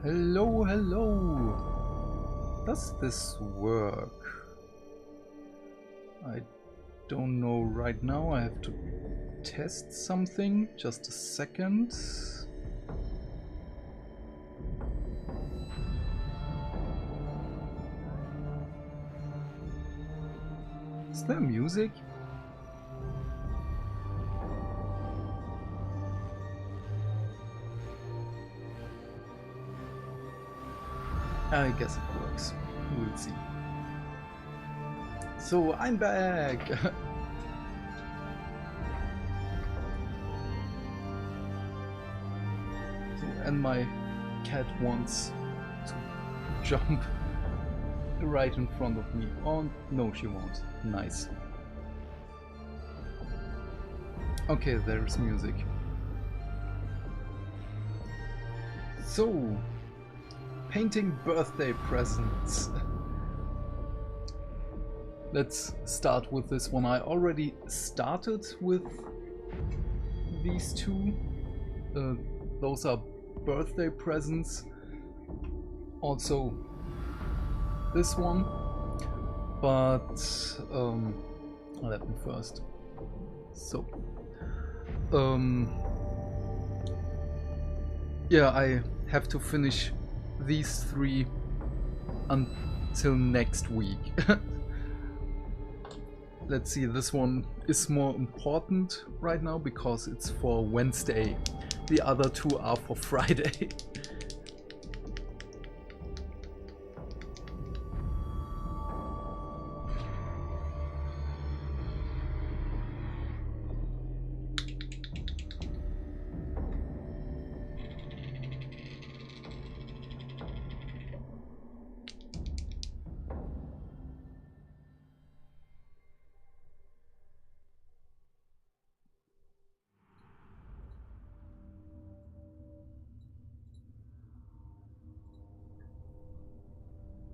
Hello, hello. Does this work? I don't know right now. I have to test something. Just a second. Is there music? I guess it works. We'll see. So I'm back! And my cat wants to jump right in front of me. Oh, no, she won't. Nice. Okay, there's music. So, painting birthday presents. Let's start with this one. I already started with these two. Those are birthday presents. Also this one. But let me first. So yeah, I have to finish these three until next week. Let's see, this one is more important right now because it's for Wednesday. The other two are for Friday.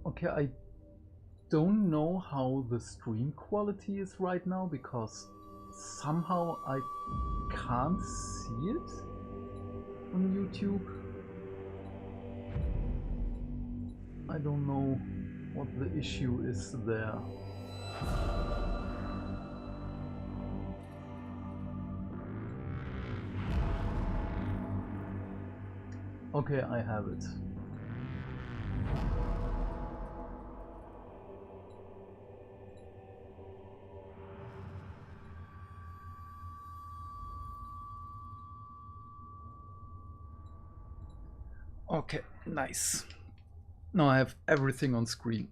Okay, I don't know how the stream quality is right now because somehow I can't see it on YouTube. I don't know what the issue is there. Okay, I have it. Okay, nice. Now I have everything on screen.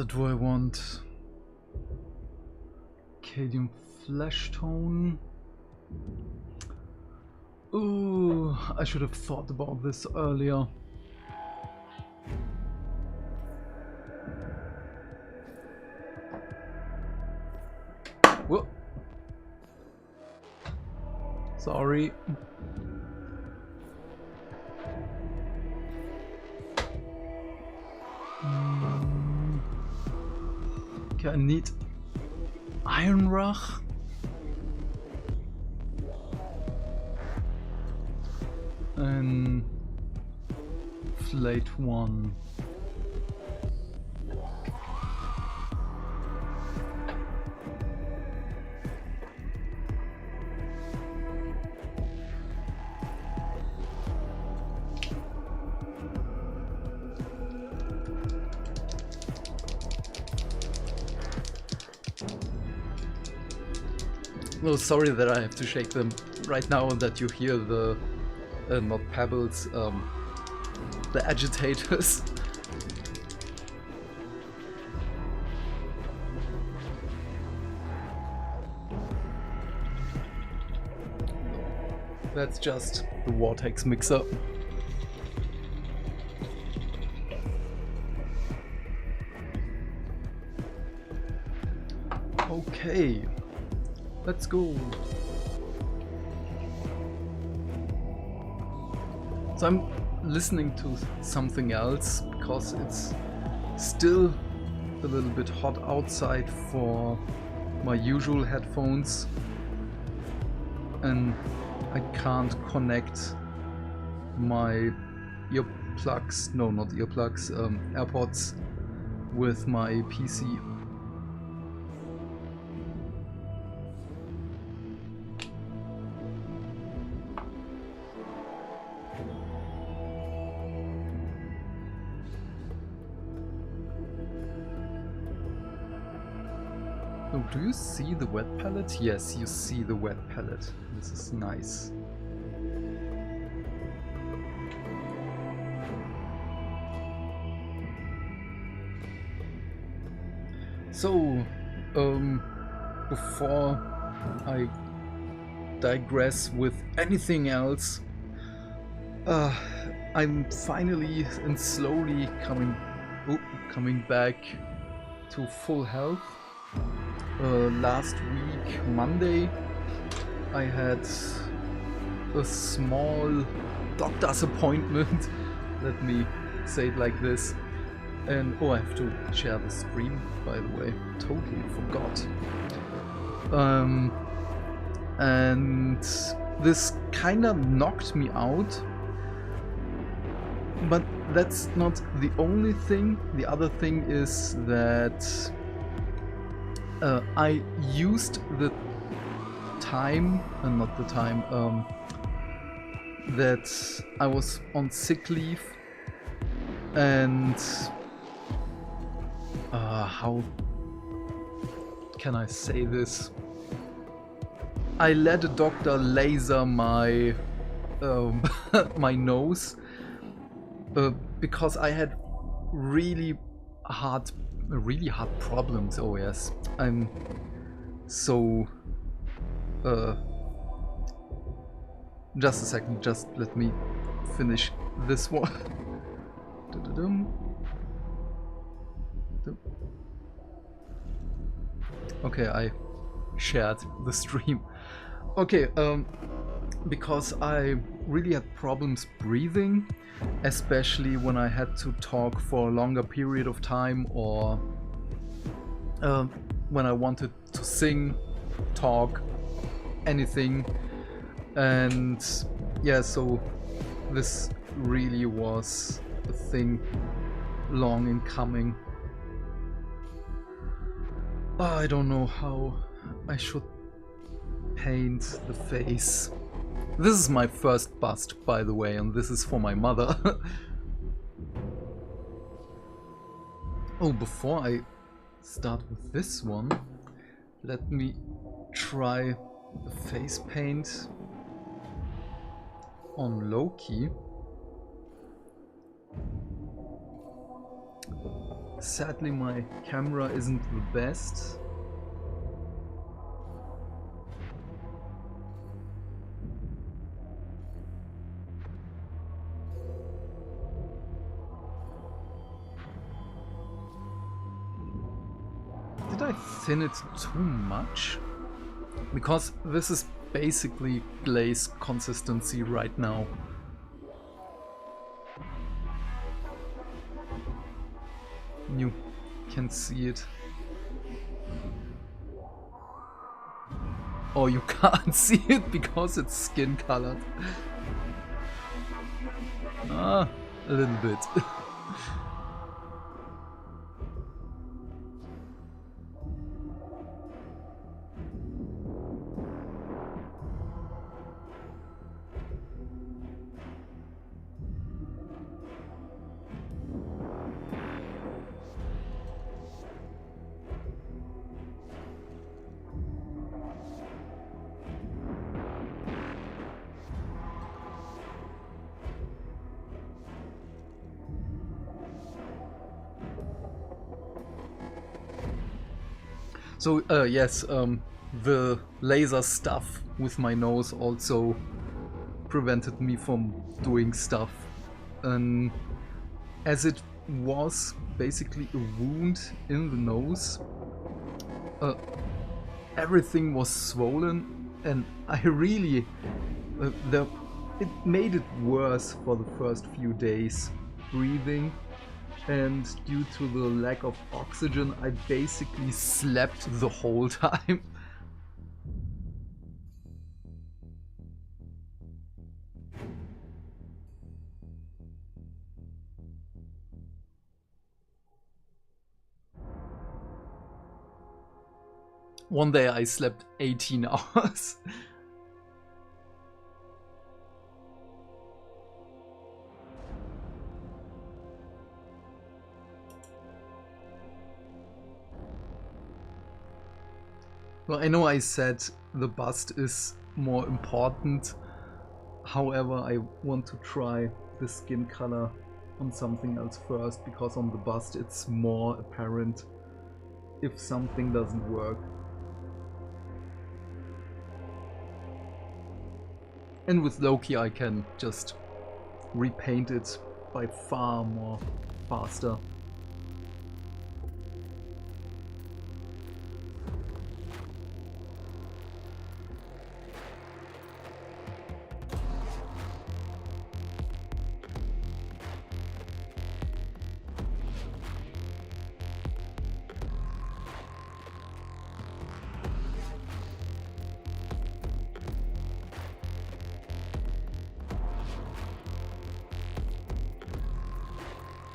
Do I want Cadium Flesh Tone? Ooh, I should have thought about this earlier. Whoa. Sorry. Okay, I need Iron Rach. And Flate 1. No, sorry that I have to shake them right now and that you hear the, not pebbles, the agitators. That's just the vortex mixer. Okay. Let's go. So I'm listening to something else because it's still a little bit hot outside for my usual headphones, and I can't connect my earplugs, no, not earplugs, AirPods with my PC. Oh, do you see the wet palette? Yes, you see the wet palette. This is nice. So, before I digress with anything else, I'm finally and slowly coming back to full health. Last week, Monday, I had a small doctor's appointment, let me say it like this. And oh, I have to share the stream, by the way, totally forgot. And this kinda knocked me out, but that's not the only thing. The other thing is that I used the time, not the time, that I was on sick leave, and how can I say this? I let a doctor laser my my nose because I had really hard problems. Oh yes, I'm so just a second, just let me finish this one. Okay, I shared the stream. Okay, because I really had problems breathing, especially when I had to talk for a longer period of time, or when I wanted to sing, talk, anything. And yeah, so this really was a thing long in coming. I don't know how I should paint the face. This is my first bust, by the way, and this is for my mother. Oh, before I start with this one, let me try the face paint on low key. Sadly, my camera isn't the best. Did I thin it too much? Because this is basically glaze consistency right now. You can see it. Oh, you can't see it because it's skin colored. Ah, a little bit. So yes, the laser stuff with my nose also prevented me from doing stuff. As it was basically a wound in the nose, everything was swollen, and I really it made it worse for the first few days breathing, and due to the lack of oxygen I basically slept the whole time. One day I slept 18 hours. Well, I know I said the bust is more important, however I want to try the skin color on something else first, because on the bust it's more apparent if something doesn't work. And with Loki I can just repaint it by far more faster.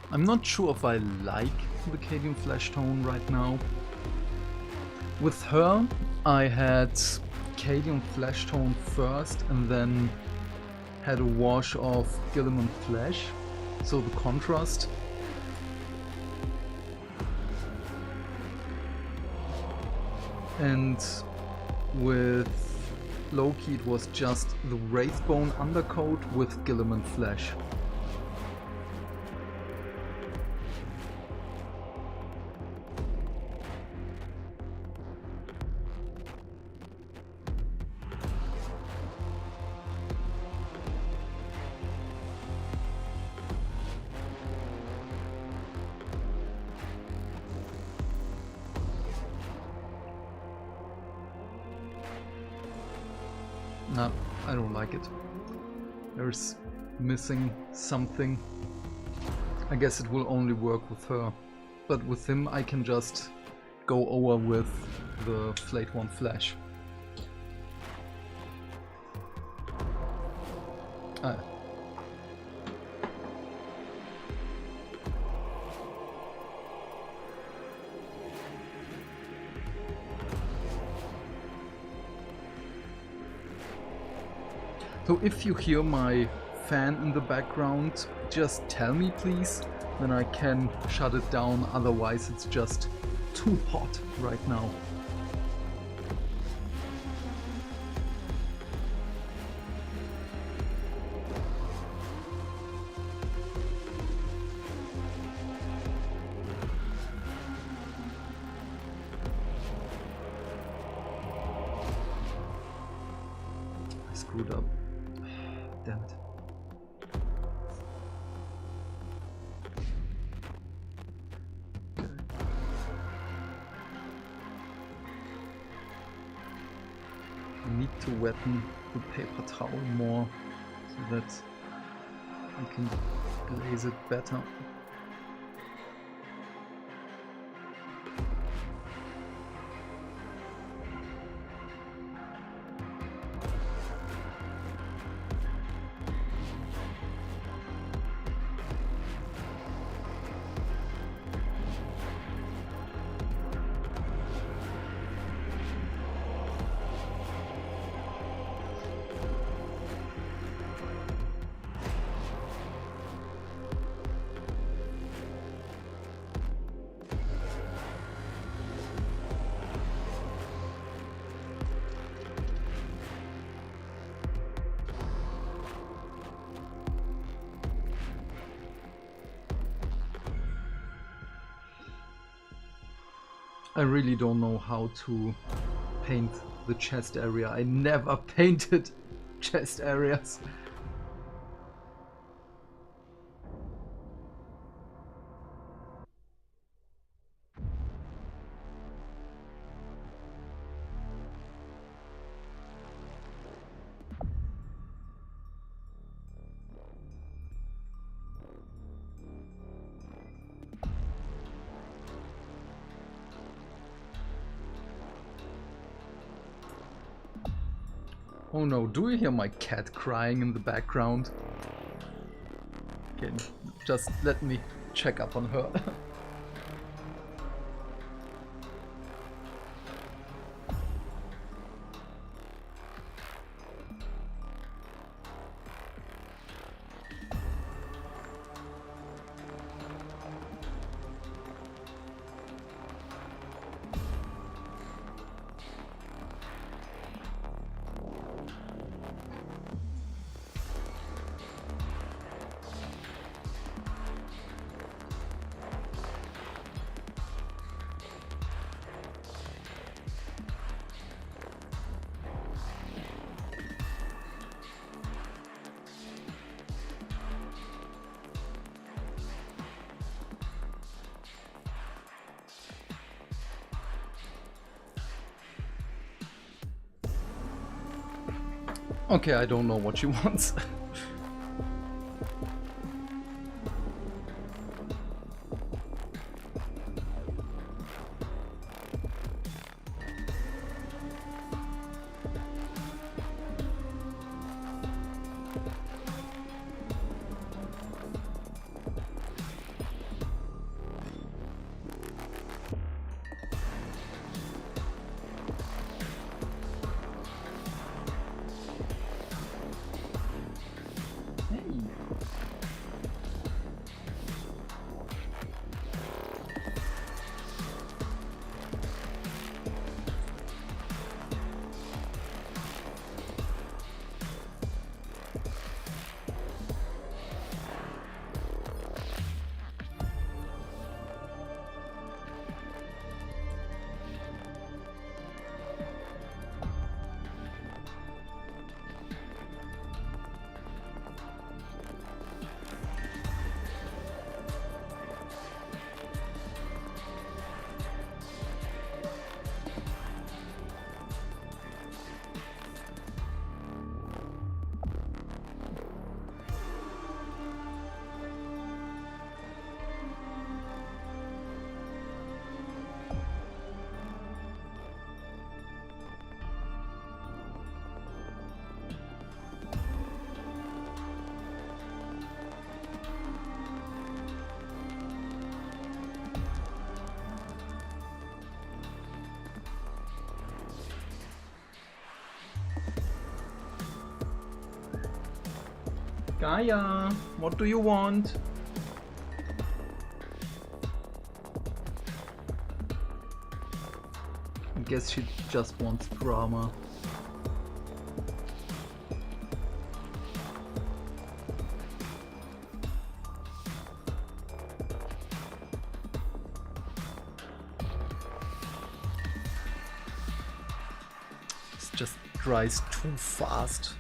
I'm not sure if I like the Cadian Flesh Tone right now. With her, I had Cadian Flesh Tone first and then had a wash of Guilliman Flesh, so the contrast. And with Loki it was just the Wraithbone undercoat with Guilliman Flesh. No, I don't like it. There's missing something. I guess it will only work with her. But with him I can just go over with the Flayed One Flesh. So if you hear my fan in the background, just tell me please, then I can shut it down, otherwise it's just too hot right now. I screwed up. Damn it. Okay. I need to wetten the paper towel more so that I can glaze it better. I really don't know how to paint the chest area. I never painted chest areas. Oh no, do you hear my cat crying in the background? Okay, just let me check up on her. Okay, I don't know what she wants. Gaia, what do you want? I guess she just wants drama. It just dries too fast.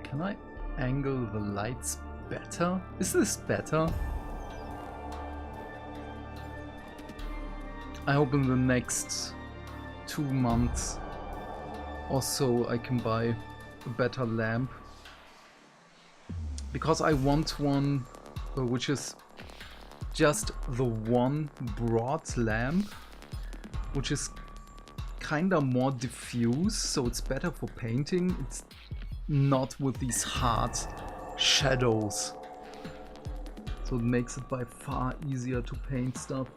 Can I angle the lights better? Is this better? I hope in the next 2 months or so I can buy a better lamp. Because I want one which is just the one broad lamp, which is kinda more diffuse, so it's better for painting. It's not with these hard shadows. So it makes it by far easier to paint stuff.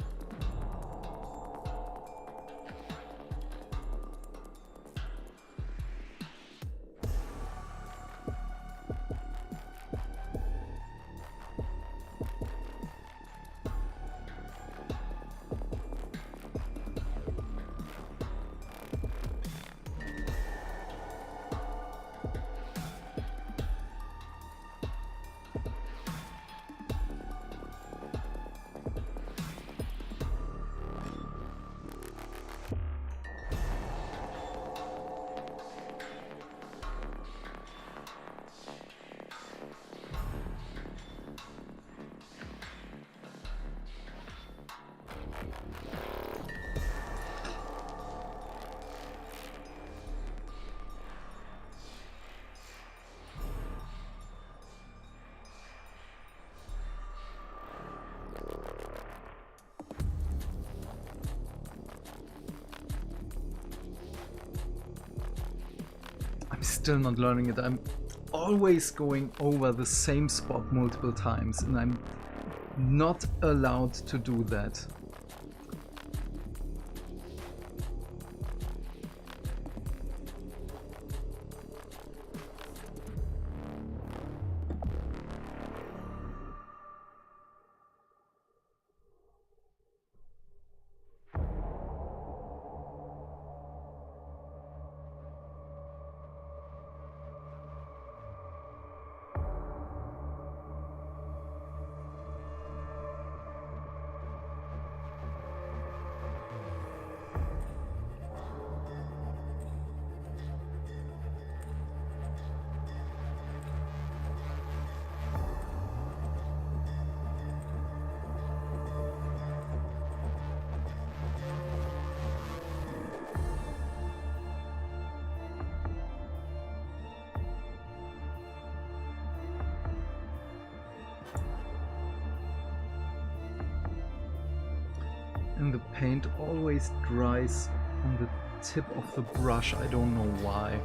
still not learning it. I'm always going over the same spot multiple times, and I'm not allowed to do that. And the paint always dries on the tip of the brush, I don't know why.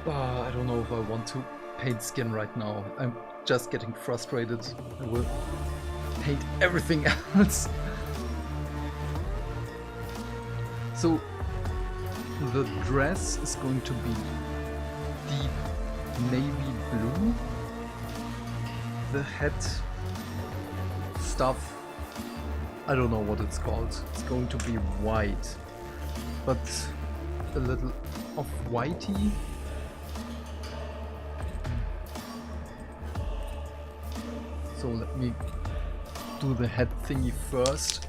I don't know if I want to paint skin right now. I'm just getting frustrated. I will paint everything else. So the dress is going to be deep navy blue. The head stuff, I don't know what it's called. It's going to be white, but a little off-whitey. So let me do the head thingy first.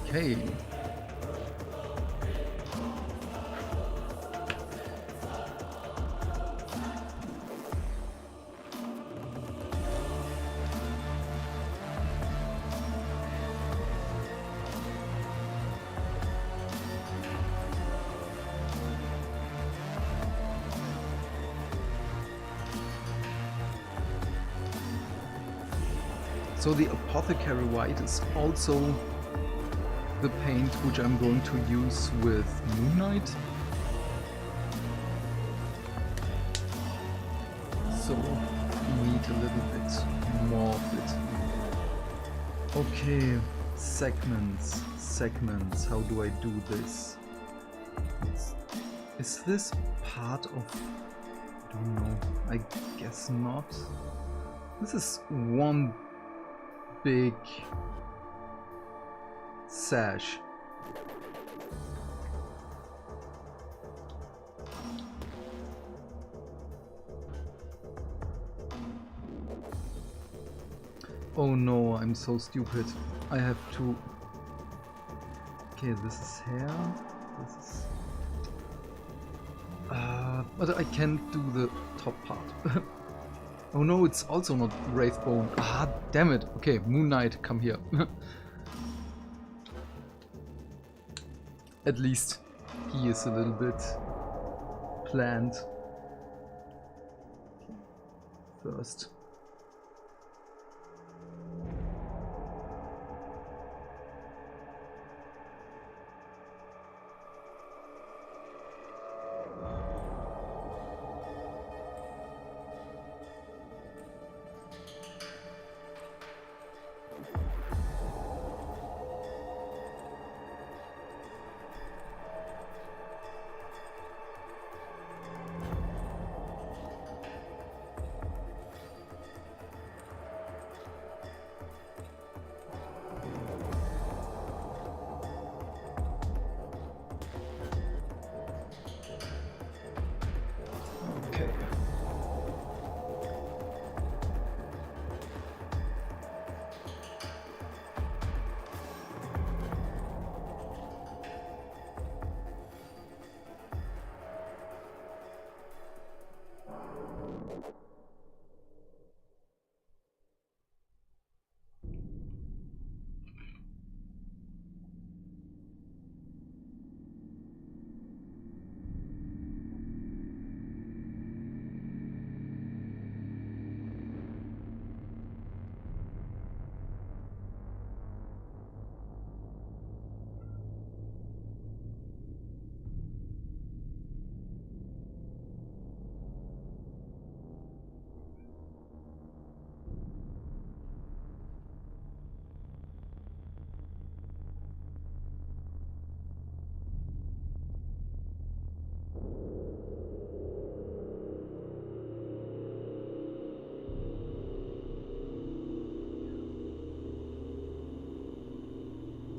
Okay. So the Apothecary White is also the paint which I'm going to use with Moon Knight. So we need a little bit more of it. Okay, Segments, how do I do this? Is this part of... I don't know, I guess not. This is one big sash. Oh no, I'm so stupid. I have to... Okay, this is hair. This is... but I can't do the top part. Oh no, it's also not Wraithbone. Ah, damn it. Okay, Moon Knight, come here. At least he is a little bit planned. First.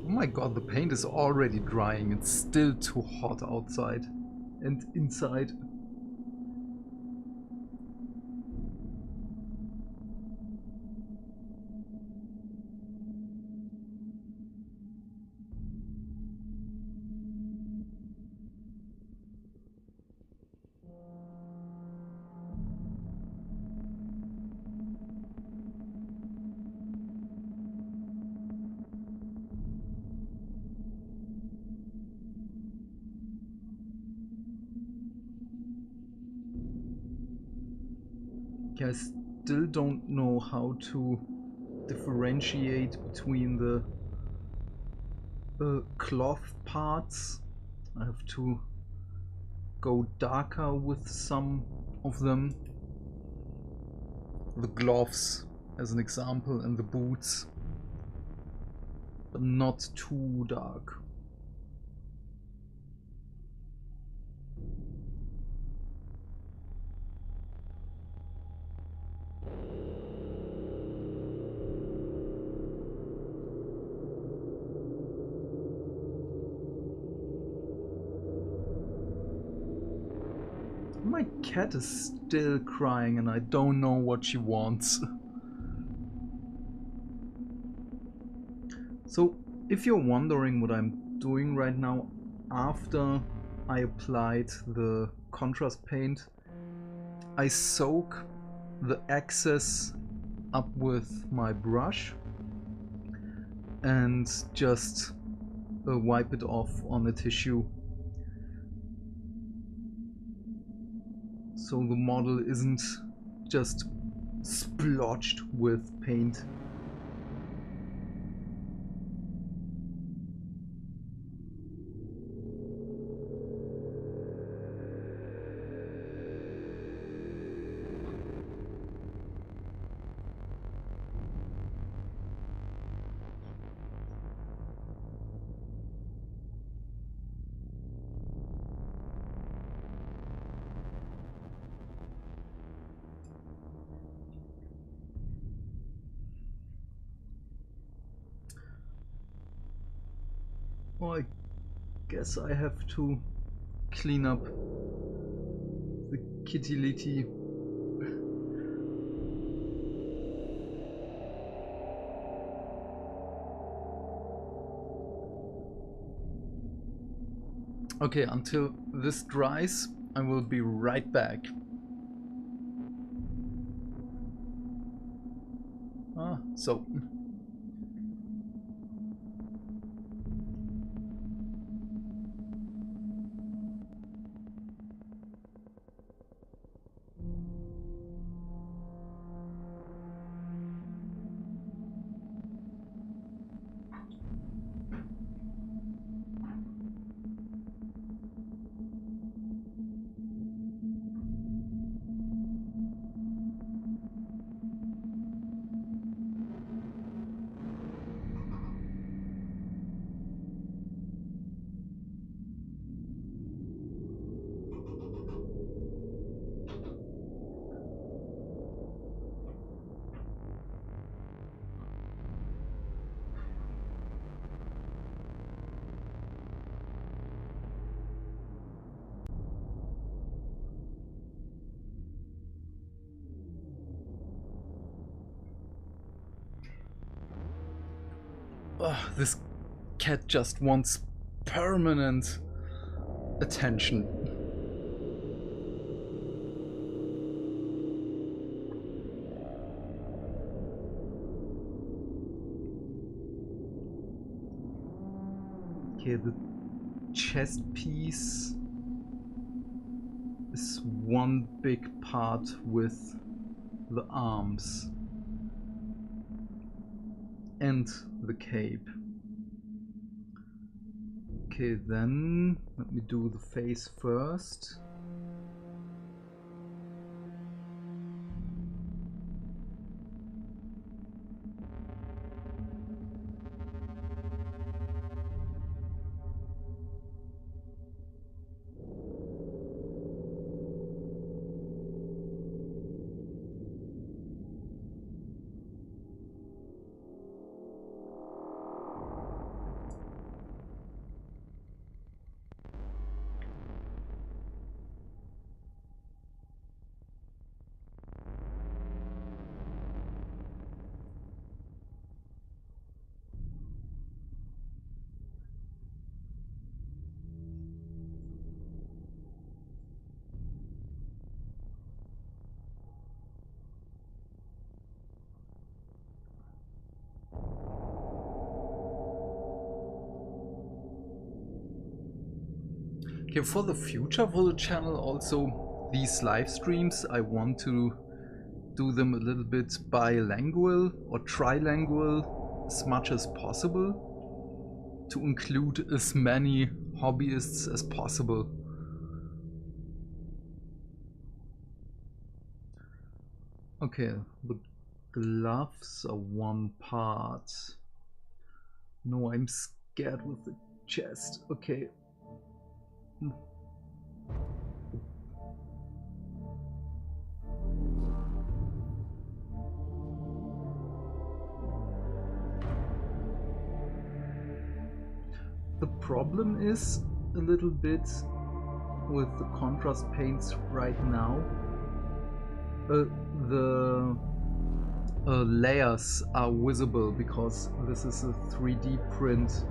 Oh my god, the paint is already drying. It's still too hot outside and inside. I still don't know how to differentiate between the cloth parts. I have to go darker with some of them. The gloves, as an example, and the boots, but not too dark. My cat is still crying and I don't know what she wants. So, if you're wondering what I'm doing right now, after I applied the contrast paint, I soak the excess up with my brush and just wipe it off on a tissue. So the model isn't just splotched with paint. Oh, I guess I have to clean up the kitty litty. Okay, until this dries, I will be right back. So. This cat just wants permanent attention. Okay, the chest piece is one big part with the arms and the cape. Okay, then let me do the face first. Okay, for the future for the channel also, these live streams, I want to do them a little bit bilingual or trilingual as much as possible to include as many hobbyists as possible. Okay, the gloves are one part. No, I'm scared with the chest. Okay. The problem is a little bit with the contrast paints right now. The layers are visible because this is a 3D print.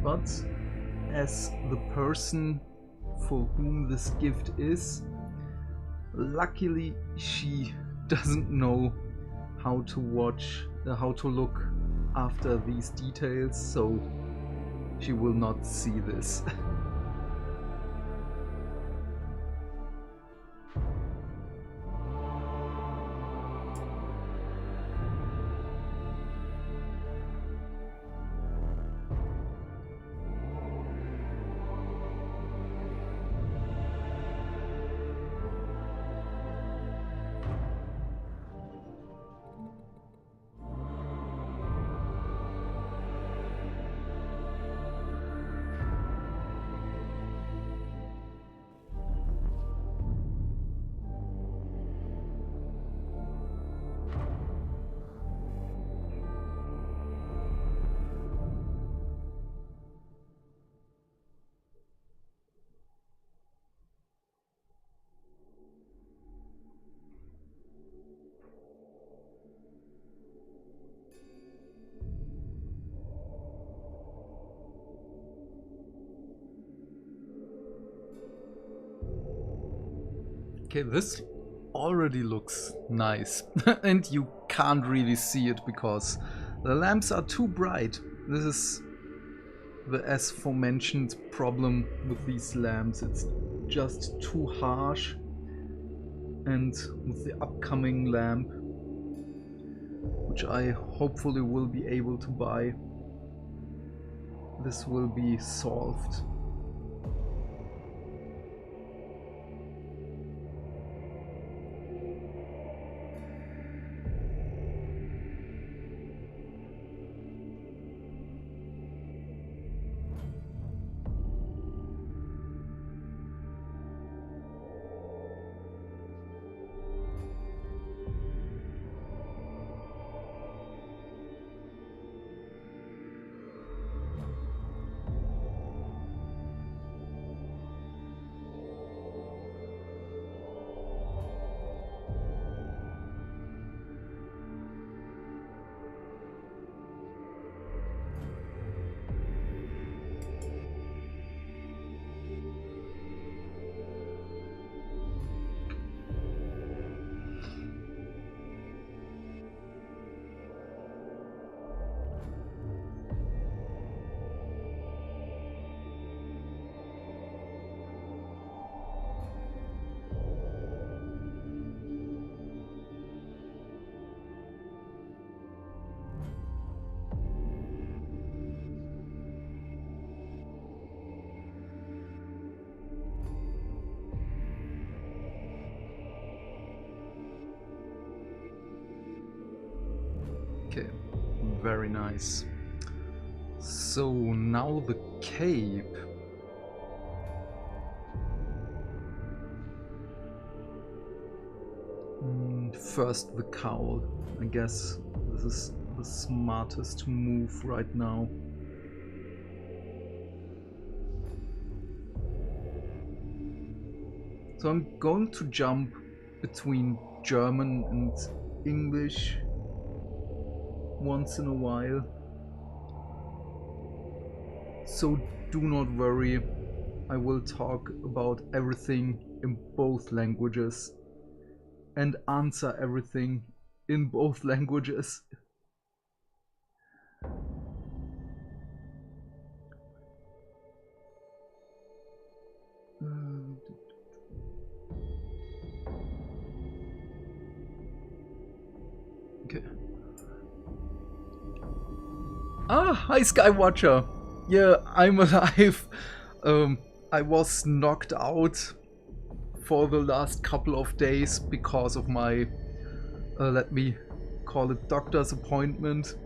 But as the person for whom this gift is, luckily she doesn't know how to watch, how to look after these details, so she will not see this. Okay, this already looks nice. And you can't really see it because the lamps are too bright. This is the as aforementioned problem with these lamps. It's just too harsh. And with the upcoming lamp, which I hopefully will be able to buy, this will be solved. Okay, very nice. So now the cape. First the cowl. I guess this is the smartest move right now. So I'm going to jump between German and English once in a while. So do not worry, I will talk about everything in both languages and answer everything in both languages. Okay. Ah, hi Skywatcher! Yeah, I'm alive. I was knocked out for the last couple of days because of my, let me call it doctor's appointment.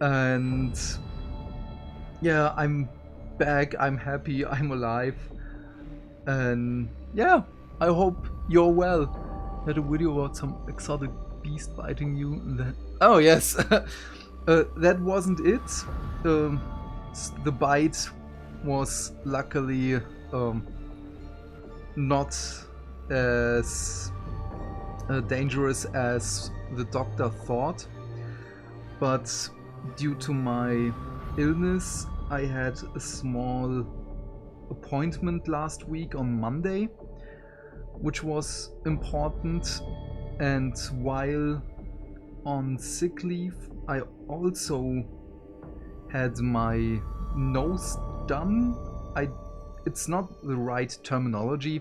And yeah, I'm back, I'm happy, I'm alive. And yeah, I hope you're well. I had a video about some exotic beast biting you. And then... Oh yes, that wasn't it. The bite was luckily not as dangerous as the doctor thought, but due to my illness I had a small appointment last week on Monday, which was important, and while on sick leave I also had my nose done. It's not the right terminology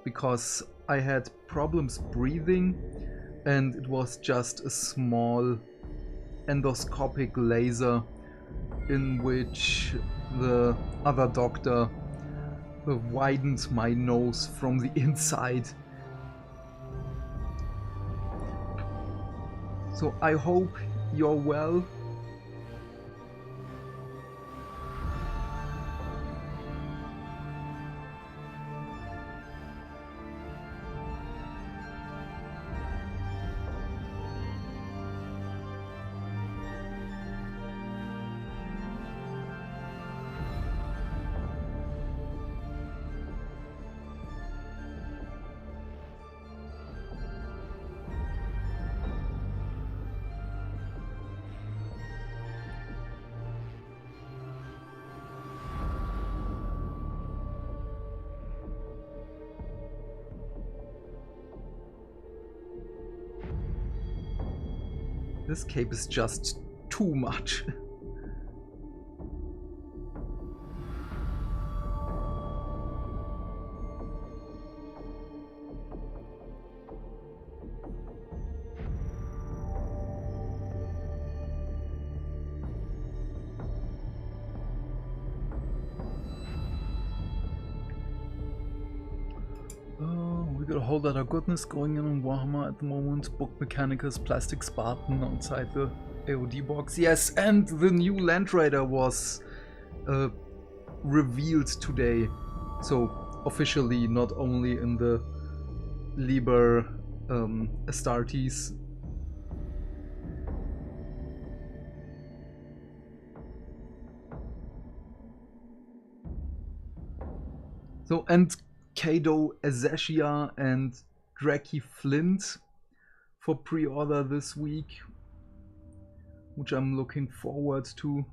because I had problems breathing and it was just a small endoscopic laser in which the other doctor widened my nose from the inside. So I hope you're well. This cape is just too much. We got a whole lot of goodness going on Warhammer at the moment. Book Mechanicus, Plastic Spartan outside the AOD box. Yes, and the new Land Raider was revealed today. So officially not only in the Liber Astartes. So, and Kado Azeshia and Draki Flint for pre-order this week, which I'm looking forward to.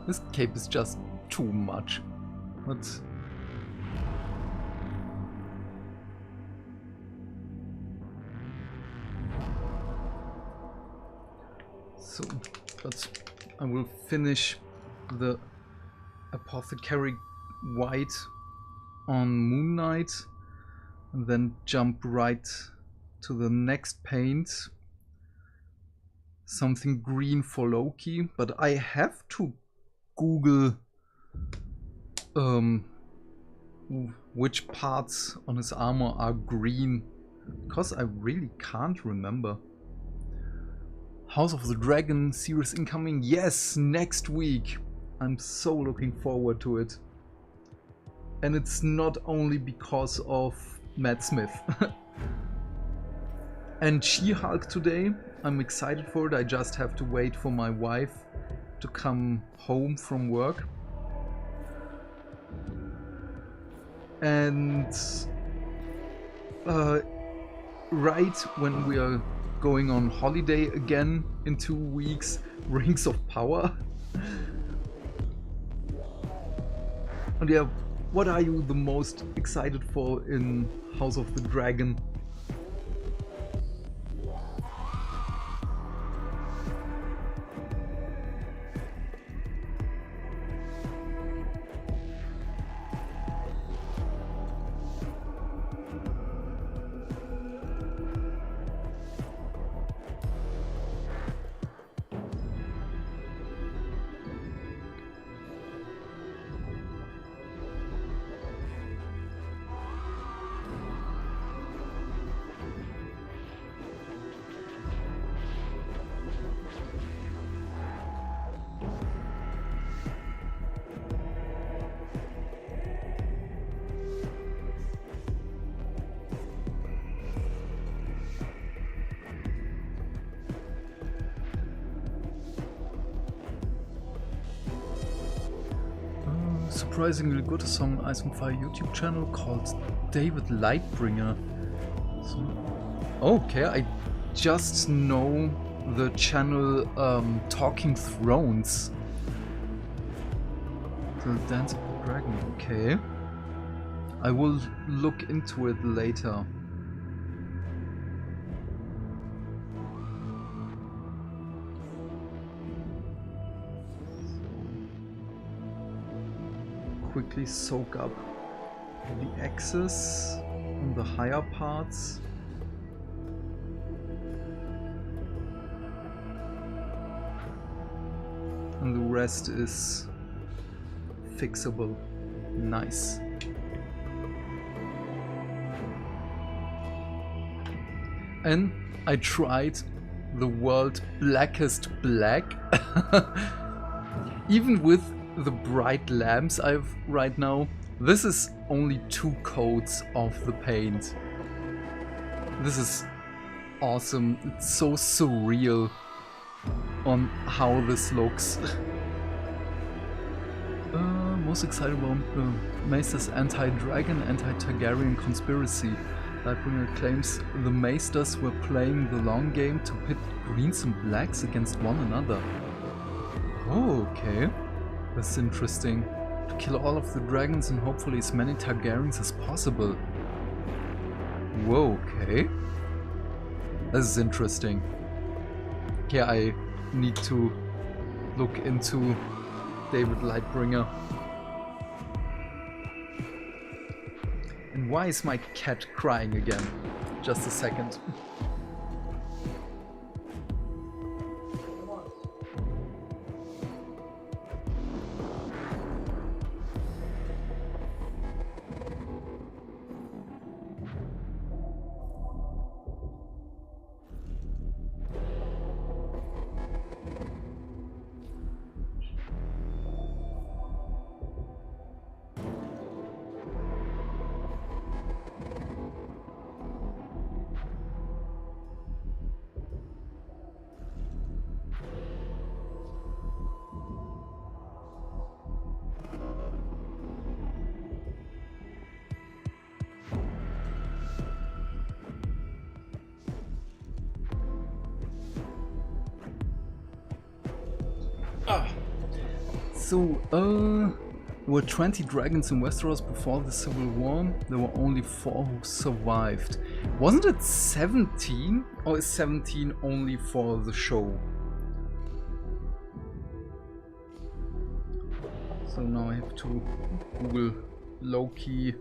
This cape is just too much. But so, but I will finish the Apothecary White on Moon Knight and then jump right to the next paint. Something green for Loki, but I have to Google which parts on his armor are green, because I really can't remember. House of the Dragon series incoming, yes, next week. I'm so looking forward to it. And it's not only because of Matt Smith. And She-Hulk today, I'm excited for it. I just have to wait for my wife to come home from work. And right when we are going on holiday again in 2 weeks, Rings of Power. And yeah, what are you the most excited for in House of the Dragon? Surprisingly good song on Ice and Fire YouTube channel called David Lightbringer. So, okay, I just know the channel Talking Thrones. The Dance of the Dragon, okay. I will look into it later. Quickly soak up the excess on the higher parts. And the rest is fixable. Nice. And I tried the world blackest black. Even with the bright lamps I have right now, this is only 2 coats of the paint. This is awesome. It's so surreal on how this looks. most excited about Maester's anti-dragon, anti-Targaryen conspiracy. Lightbringer claims the Maesters were playing the long game to pit greens and blacks against one another. Oh, okay. That's interesting. To kill all of the dragons and hopefully as many Targaryens as possible. Whoa, okay. This is interesting. Okay, I need to look into David Lightbringer. And why is my cat crying again? Just a second. So, there were 20 dragons in Westeros before the Civil War. There were only 4 who survived. Wasn't it 17? Or is 17 only for the show? So now I have to Google Loki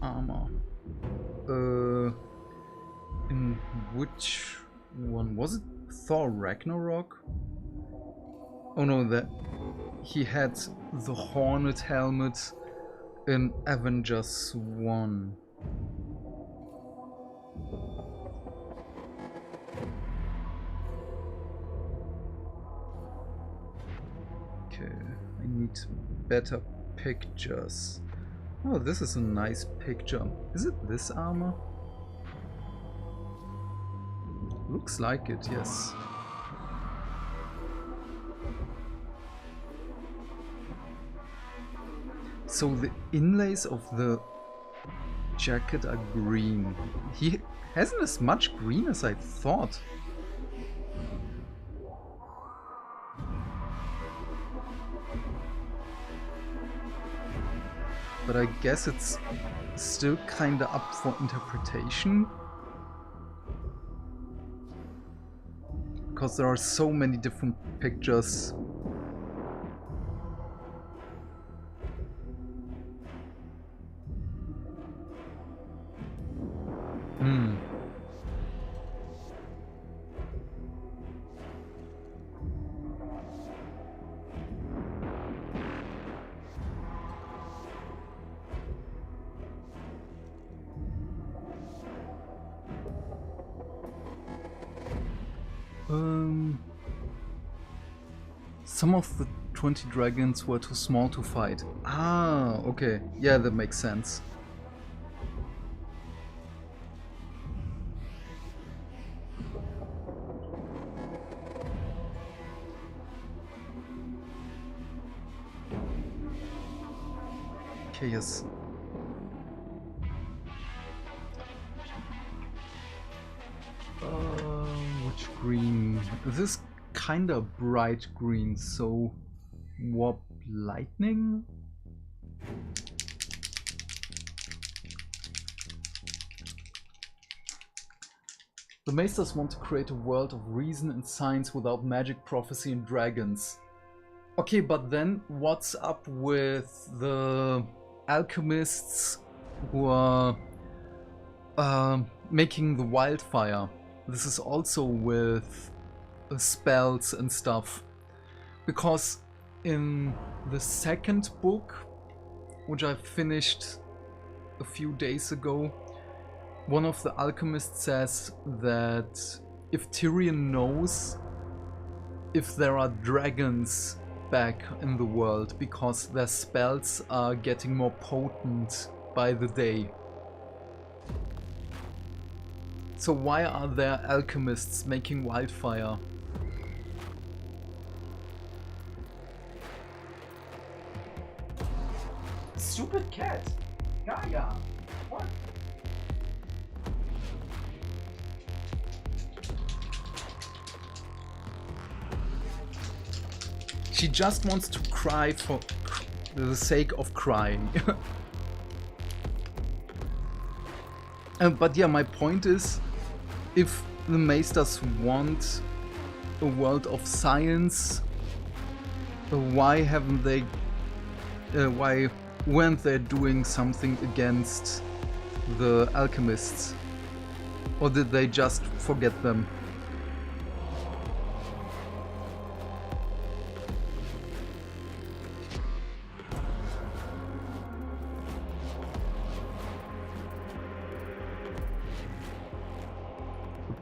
armor. In which one? Was it Thor Ragnarok? Oh no, that he had the Hornet helmet in Avengers 1. Okay, I need better pictures. Oh, this is a nice picture. Is it this armor? Looks like it, yes. So the inlays of the jacket are green. He hasn't as much green as I thought. But I guess it's still kinda up for interpretation. Because there are so many different pictures. Some of the 20 dragons were too small to fight. Ah, okay. Yeah, that makes sense. Okay, yes. Which green? This kinda bright green, so warp lightning? The Maesters want to create a world of reason and science without magic, prophecy and dragons. Okay, but then what's up with the alchemists who are making the wildfire? This is also with spells and stuff. Because in the second book, which I finished a few days ago, one of the alchemists says that if Tyrion knows if there are dragons back in the world because their spells are getting more potent by the day. So why are there alchemists making wildfire? stupid cat! Gaia! What? She just wants to cry for the sake of crying. But yeah, my point is, if the Maesters want a world of science, why haven't they... why weren't they doing something against the alchemists? Or did they just forget them?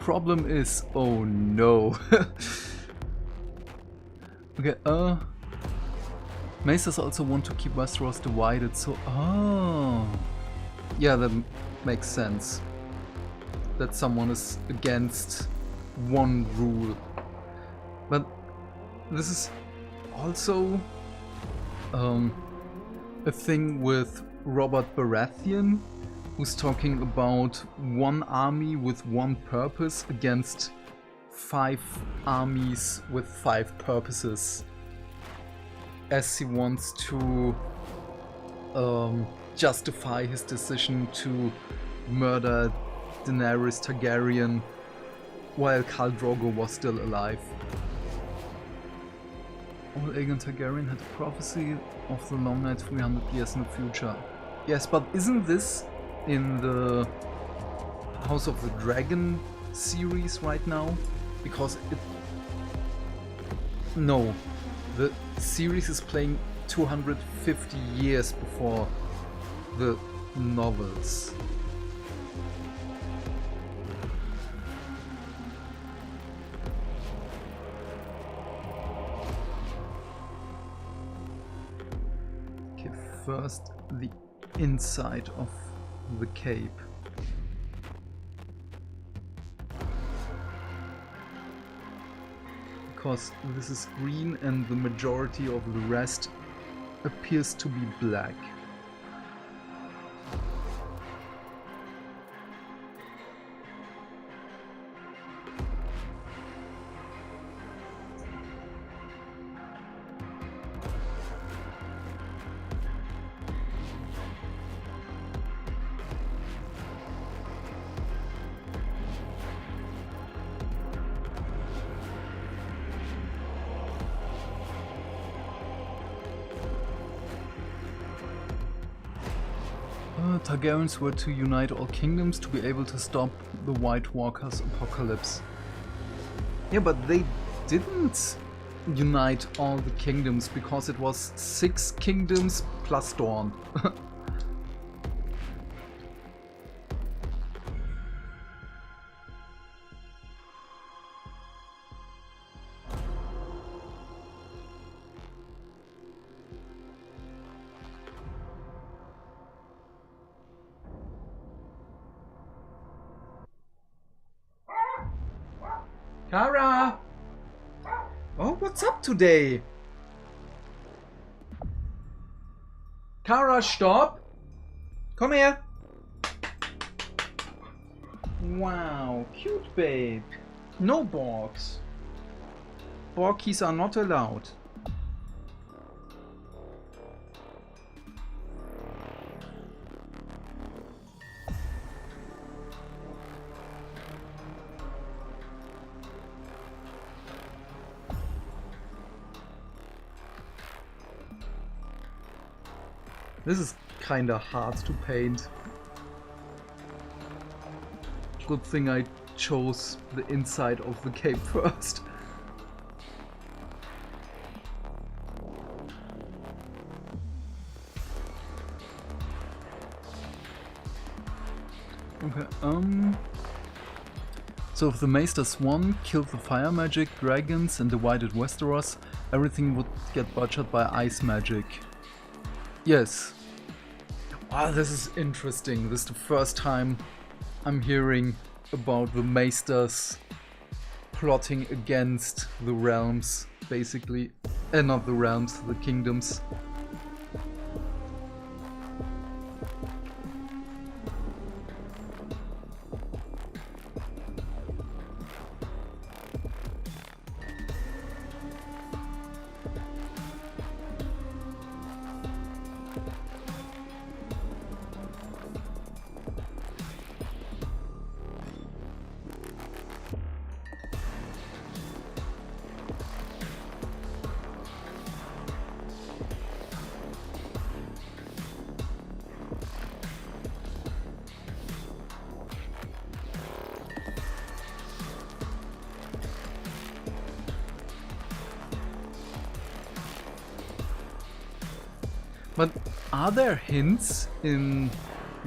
Problem is, oh no. Okay, Maesters also want to keep Westeros divided, so yeah, that makes sense. That someone is against one rule. But this is also a thing with Robert Baratheon, who's talking about one army with one purpose against 5 armies with 5 purposes, as he wants to justify his decision to murder Daenerys Targaryen while Khal Drogo was still alive. All Aegon Targaryen had a prophecy of the Long Night 300 years in the future. Yes, but isn't this in the House of the Dragon series right now? Because it... No, the series is playing 250 years before the novels. Okay, first the inside of the cape. Because this is green and the majority of the rest appears to be black. Targaryens were to unite all kingdoms to be able to stop the White Walkers' apocalypse. Yeah, but they didn't unite all the kingdoms because it was 6 kingdoms plus Dorne. Kara! Oh, what's up today? Kara, stop! Komm her! Wow, cute babe. No Borgs. Borkies are not allowed. This is kinda hard to paint. Good thing I chose the inside of the cape first. Okay, so if the Maesters won, killed the fire magic, dragons and divided Westeros, everything would get butchered by ice magic. Yes. Ah, this is interesting. This is the first time I'm hearing about the Maesters plotting against the realms, basically. Not the realms, the kingdoms. But are there hints in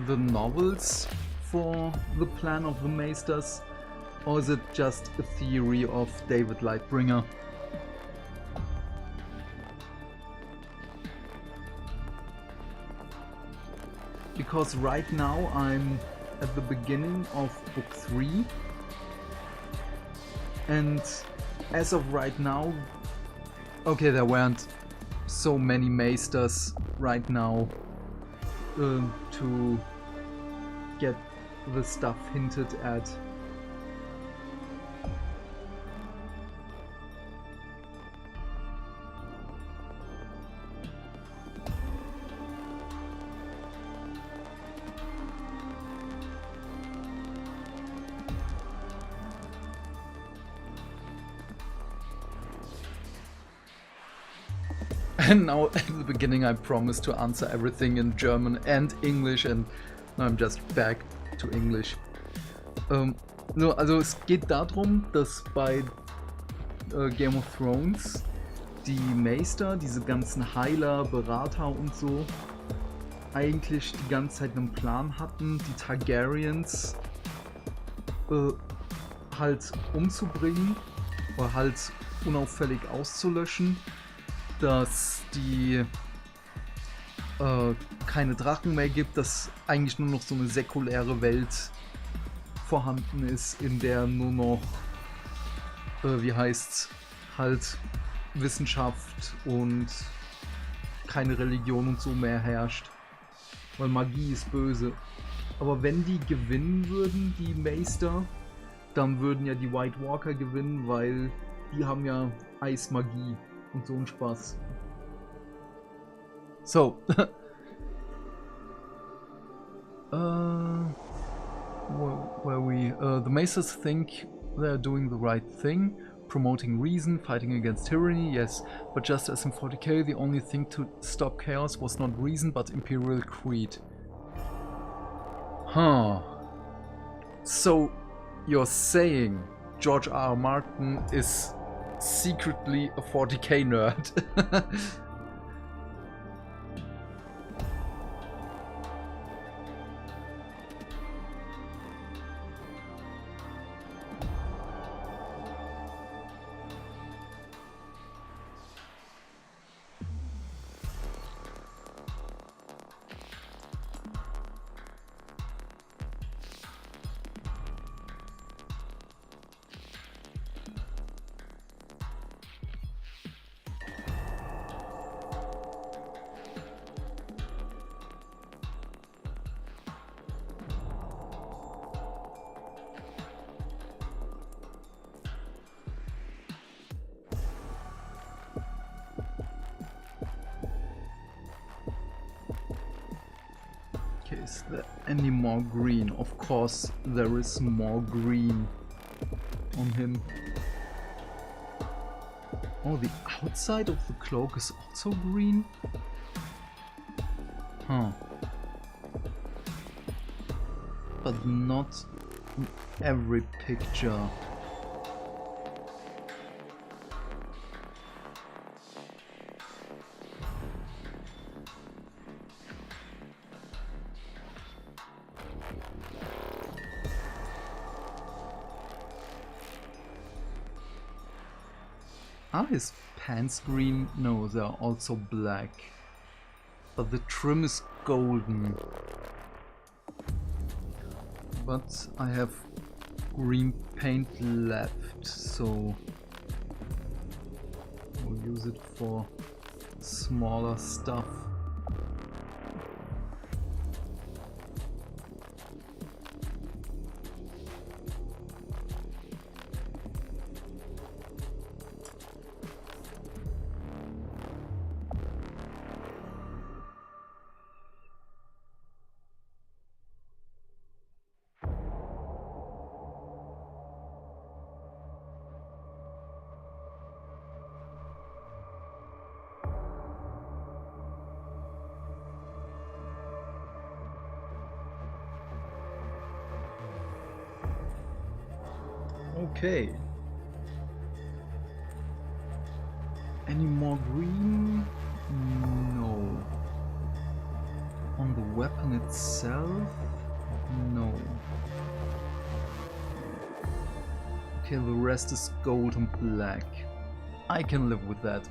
the novels for the plan of the Maesters? Or is it just a theory of David Lightbringer? Because right now I'm at the beginning of book 3, and as of right now, okay, there weren't so many Maesters right now to get the stuff hinted at. And now at the beginning I promised to answer everything in German and English, and now I'm just back to English. Also es geht darum, dass bei Game of Thrones die Meister, diese ganzen Heiler, Berater und so, eigentlich die ganze Zeit einen Plan hatten, die Targaryens halt umzubringen oder halt unauffällig auszulöschen, dass die keine Drachen mehr gibt, dass eigentlich nur noch so eine säkuläre Welt vorhanden ist, in der nur noch, wie heißt's, halt Wissenschaft und keine Religion und so mehr herrscht. Weil Magie ist böse. Aber wenn die gewinnen würden, die Meister, dann würden ja die White Walker gewinnen, weil die haben ja Eismagie und so ein Spaß. So. The Maesters think they're doing the right thing, promoting reason, fighting against tyranny, yes, but just as in 40k, the only thing to stop chaos was not reason but imperial creed. Huh. So, you're saying George R. R. Martin is secretly a 40k nerd? Is there any more green? Of course there is more green on him. Oh, the outside of the cloak is also green? Huh. But not in every picture. Are his pants green? No, they are also black. But the trim is golden. But I have green paint left, so we'll use it for smaller stuff. Okay. Any more green? No. dragon itself? No. Okay, the rest is gold and black. I can live with that.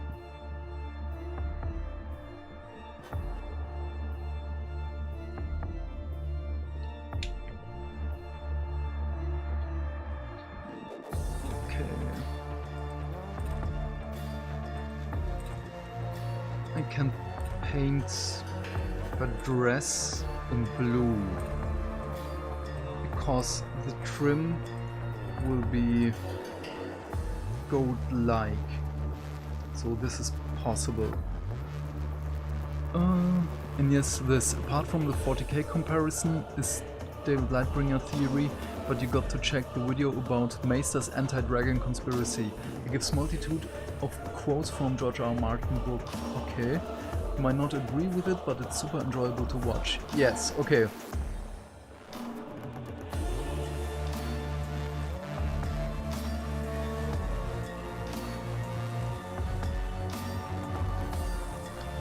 I can paint her dress in blue because the trim will be gold-like, so this is possible. And yes, this, apart from the 40k comparison, is David Lightbringer theory, but you got to check the video about Maester's anti-dragon conspiracy. He gives multitude of quotes from George R. R. Martin book. Okay, you might not agree with it, but it's super enjoyable to watch. Yes, okay.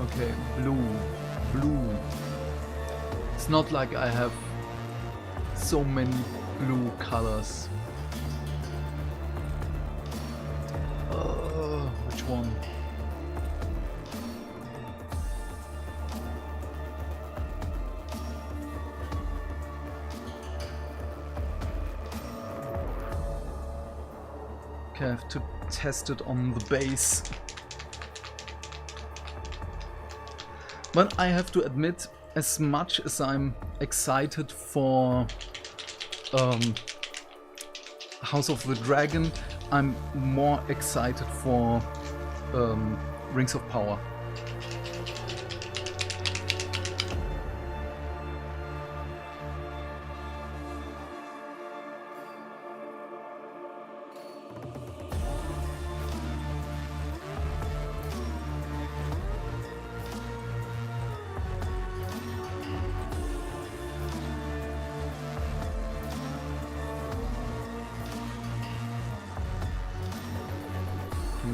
Okay, blue. It's not like I have so many blue colors. Which one? Okay, I have to test it on the base. But I have to admit, as much as I'm excited for House of the Dragon, I'm more excited for Rings of Power.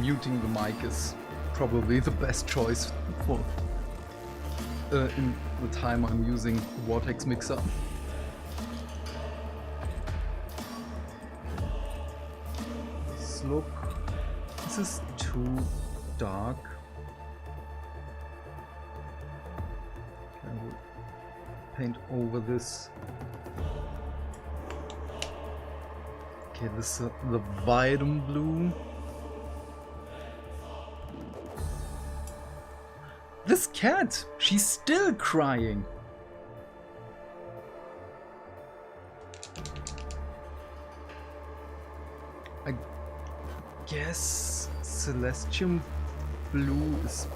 Muting the mic is probably the best choice for in the time I'm using the Vortex mixer. Look, this is too dark. I will paint over this. Okay, this is the Vitamin blue. This cat, she's still crying. I guess Celestium blue is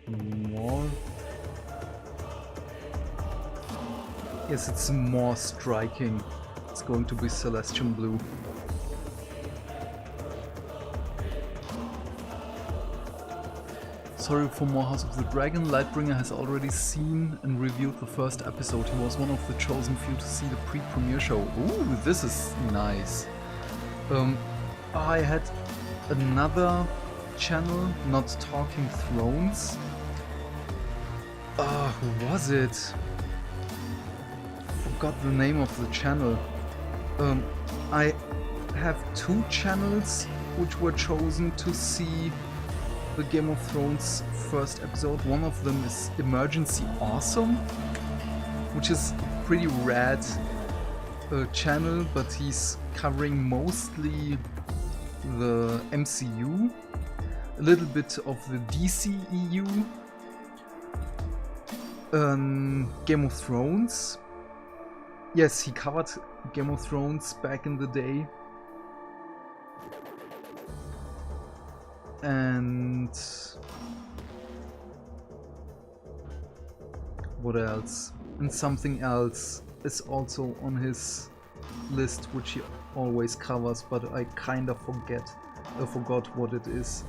more... Yes, it's more striking. It's going to be Celestium blue. Sorry for more House of the Dragon. Lightbringer has already seen and reviewed the first episode. He was one of the chosen few to see the pre-premiere show. Ooh, this is nice. I had another channel, Not Talking Thrones. Who was it? Forgot the name of the channel. I have two channels which were chosen to see the Game of Thrones first episode. One of them is Emergency Awesome, which is a pretty rad channel, but he's covering mostly the MCU, a little bit of the DCEU, Game of Thrones. Yes, he covered Game of Thrones back in the day. And what else? And something else is also on his list, which he always covers, but I kind of forgot what it is.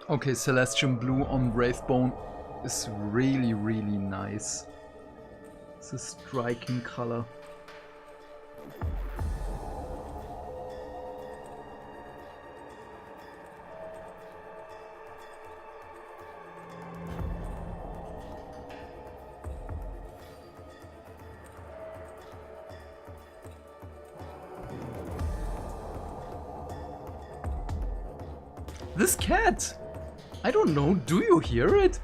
Okay, Celestial Blue on Wraithbone is really, really nice. It's a striking color. This cat! I don't know, do you hear it?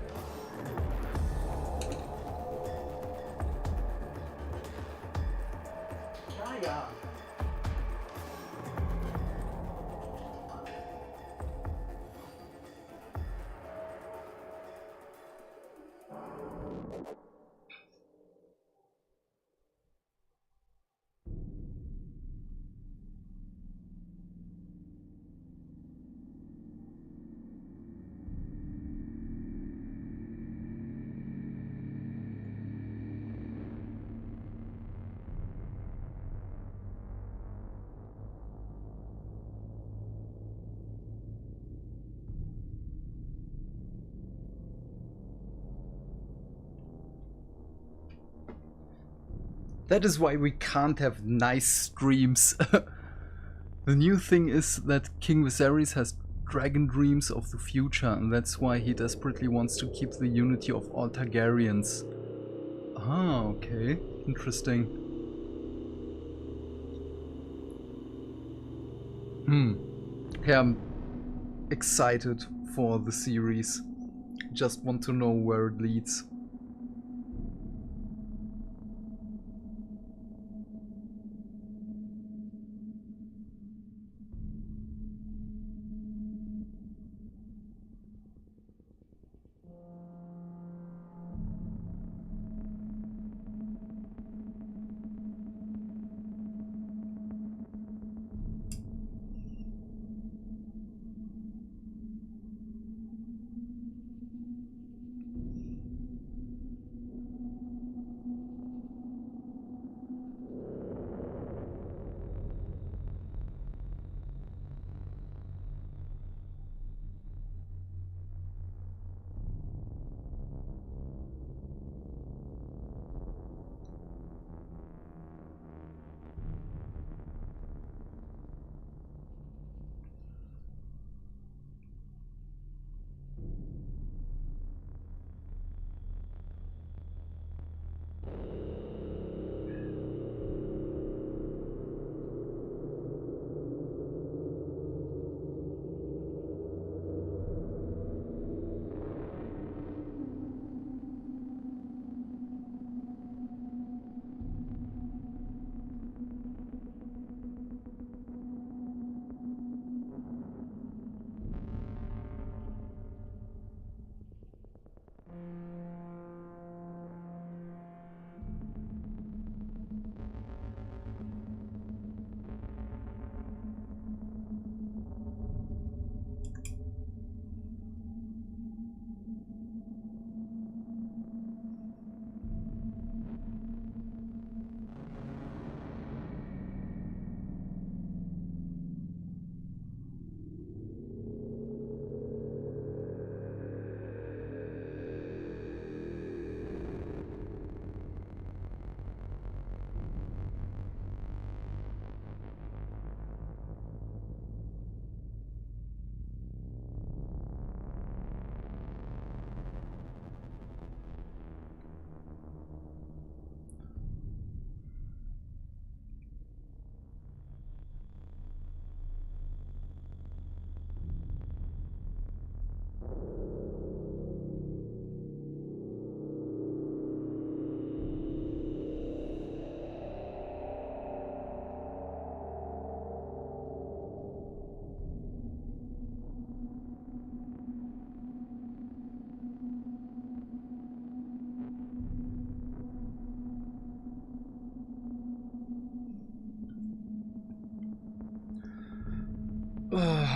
That is why we can't have nice streams. The new thing is that King Viserys has dragon dreams of the future, and that's why he desperately wants to keep the unity of all Targaryens. Ah, okay. Interesting. Okay, I'm excited for the series. Just want to know where it leads.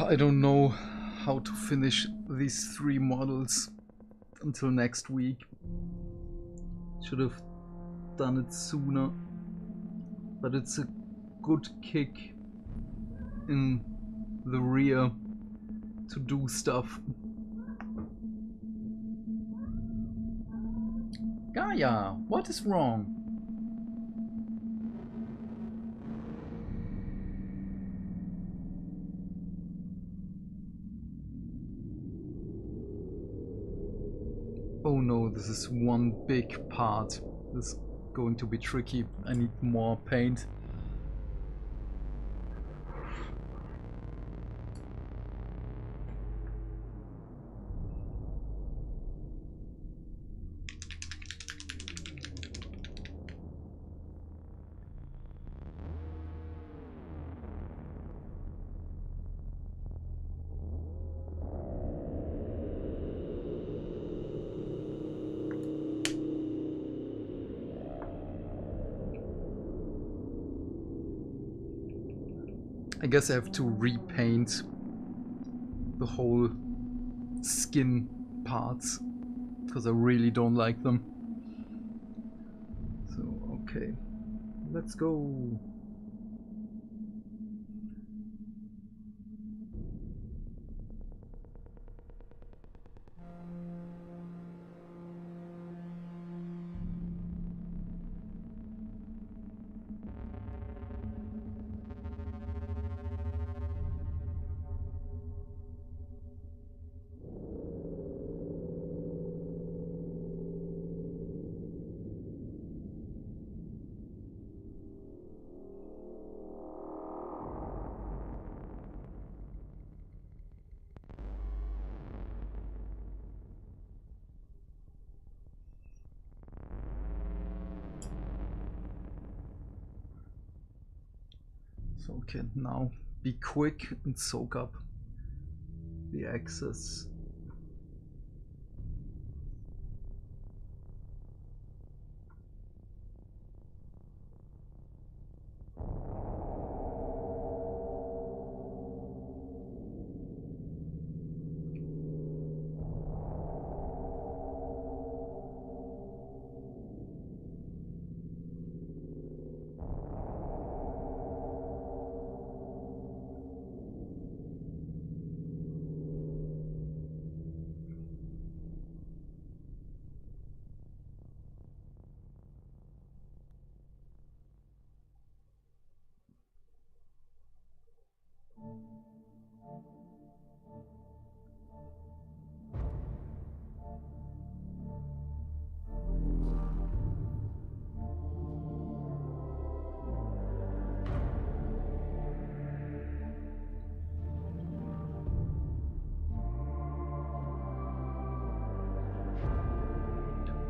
I don't know how to finish these 3 models until next week. Should have done it sooner, but it's a good kick in the rear to do stuff. Gaia, what is wrong? Oh no, this is one big part. This is going to be tricky. I need more paint. I guess I have to repaint the whole skin parts because I really don't like them. So, okay, let's go. So can now be quick and soak up the excess.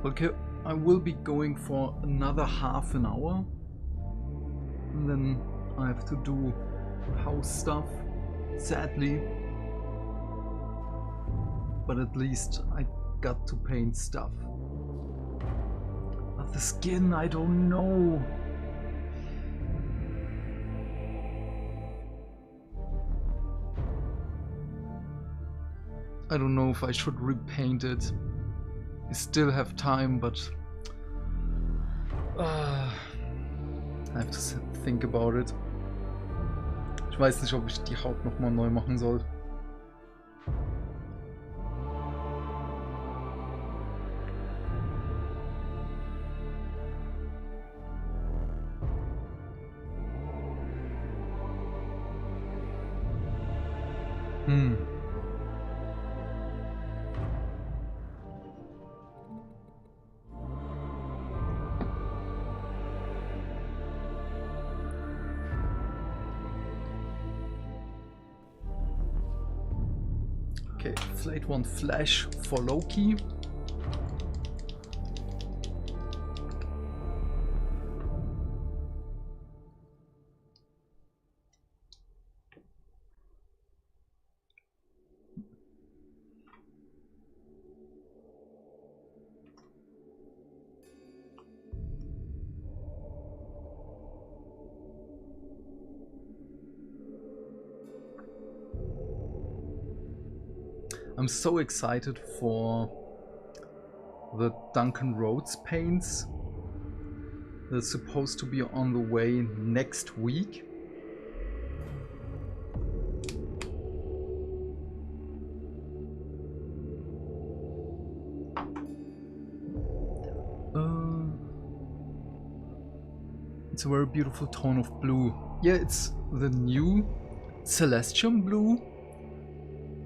Okay, I will be going for another half an hour, and then I have to do house stuff, sadly, but at least I got to paint stuff. But the skin, I don't know. I don't know if I should repaint it. I still have time, but I have to think about it. Ich weiß nicht, ob ich die Haut nochmal neu machen soll. Okay, Flayed One Flash for Loki. I'm so excited for the Duncan Rhodes paints. They're supposed to be on the way next week. It's a very beautiful tone of blue. Yeah, it's the new Celestium blue.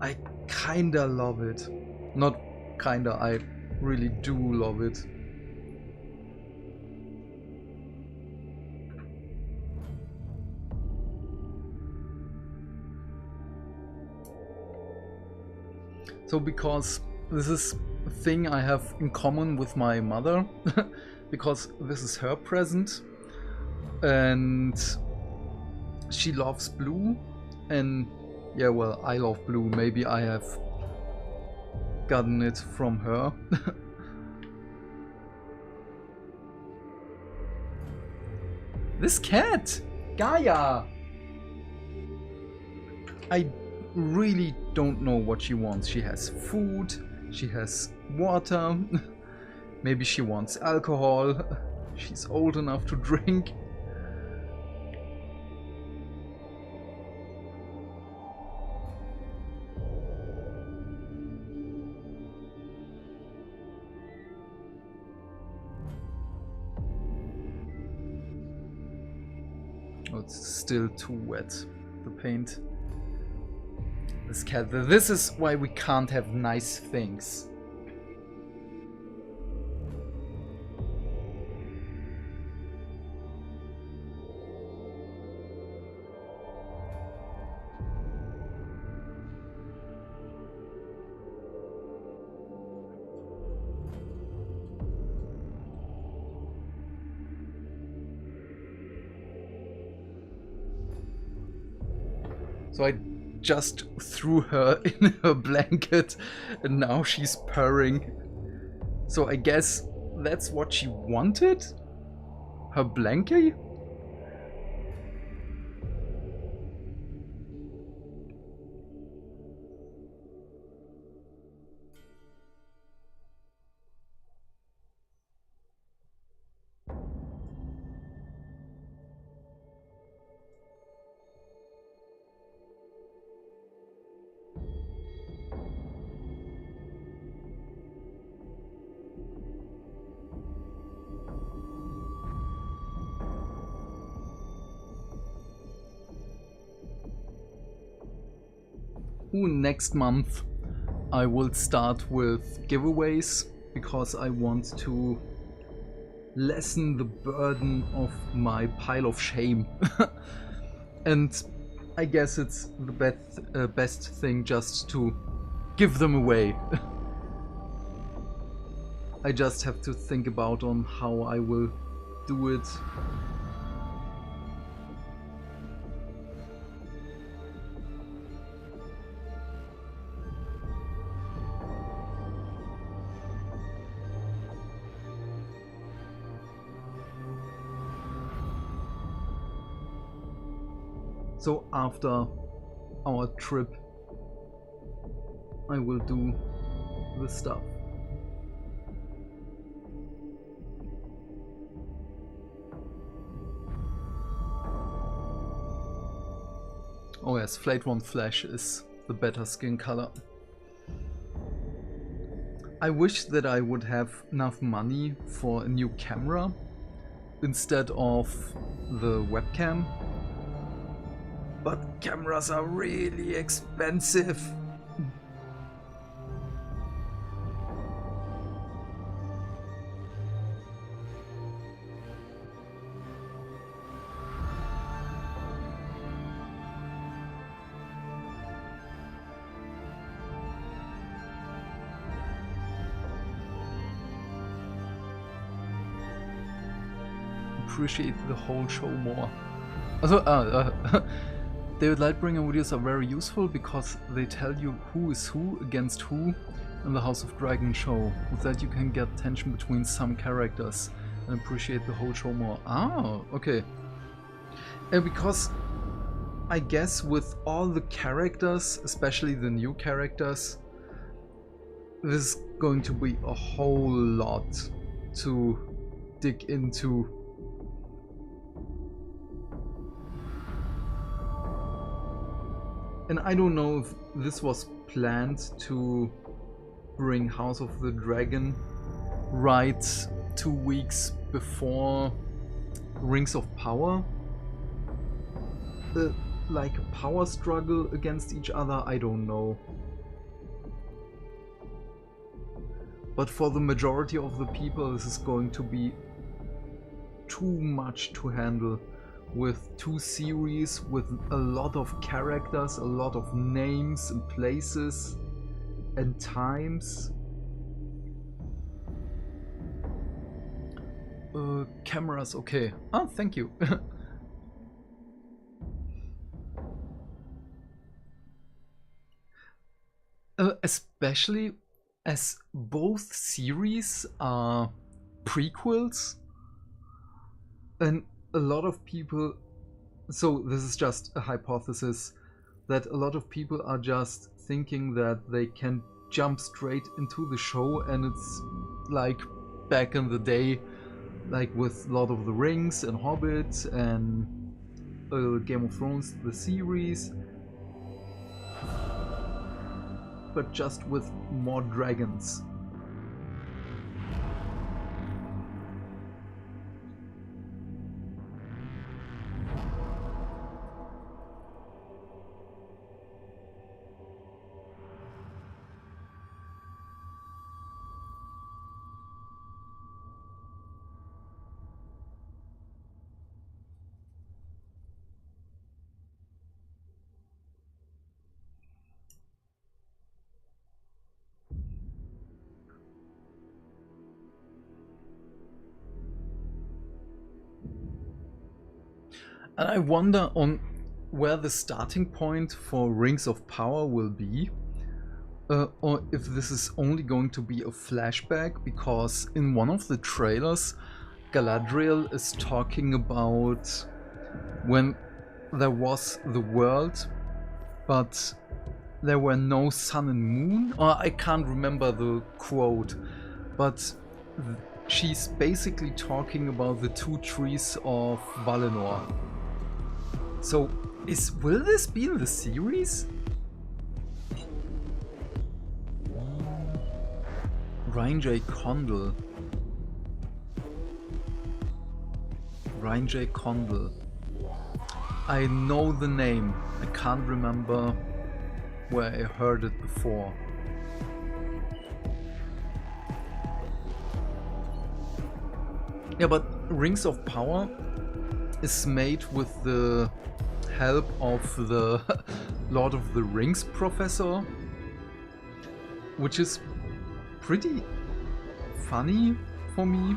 I kinda love it. Not kinda, I really do love it. So because this is a thing I have in common with my mother, because this is her present, and she loves blue, and yeah, well, I love blue. Maybe I have gotten it from her. This cat! Gaia! I really don't know what she wants. She has food, she has water, maybe she wants alcohol. She's old enough to drink. Oh, it's still too wet, the paint. This cat, this is why we can't have nice things. So I just threw her in her blanket and now she's purring. So I guess that's what she wanted? Her blankie? Ooh, next month I will start with giveaways because I want to lessen the burden of my pile of shame. And I guess it's the best thing just to give them away. I just have to think about on how I will do it. So after our trip, I will do the stuff. Oh yes, Flate One Flash is the better skin color. I wish that I would have enough money for a new camera instead of the webcam. But cameras are really expensive. Appreciate the whole show more. Also, David Lightbringer videos are very useful because they tell you who is who against who in the House of Dragon show. With that you can get tension between some characters and appreciate the whole show more. Ah, okay. Because I guess with all the characters, especially the new characters, this is going to be a whole lot to dig into. And I don't know if this was planned to bring House of the Dragon right 2 weeks before Rings of Power, like a power struggle against each other, I don't know. But for the majority of the people, this is going to be too much to handle, with 2 series, with a lot of characters, a lot of names and places and times. Cameras, okay. Ah, thank you. Especially as both series are prequels, and a lot of people, so this is just a hypothesis, that a lot of people are just thinking that they can jump straight into the show and it's like back in the day, like with Lord of the Rings and Hobbit and Game of Thrones, the series, but just with more dragons. And I wonder on where the starting point for Rings of Power will be, or if this is only going to be a flashback, because in one of the trailers Galadriel is talking about when there was the world, but there were no sun and moon, or I can't remember the quote, but she's basically talking about the 2 trees of Valinor. So, will this be in the series? Ryan J. Condal. Ryan J. Condal. I know the name. I can't remember where I heard it before. Yeah, but Rings of Power is made with the help of the Lord of the Rings professor, which is pretty funny for me.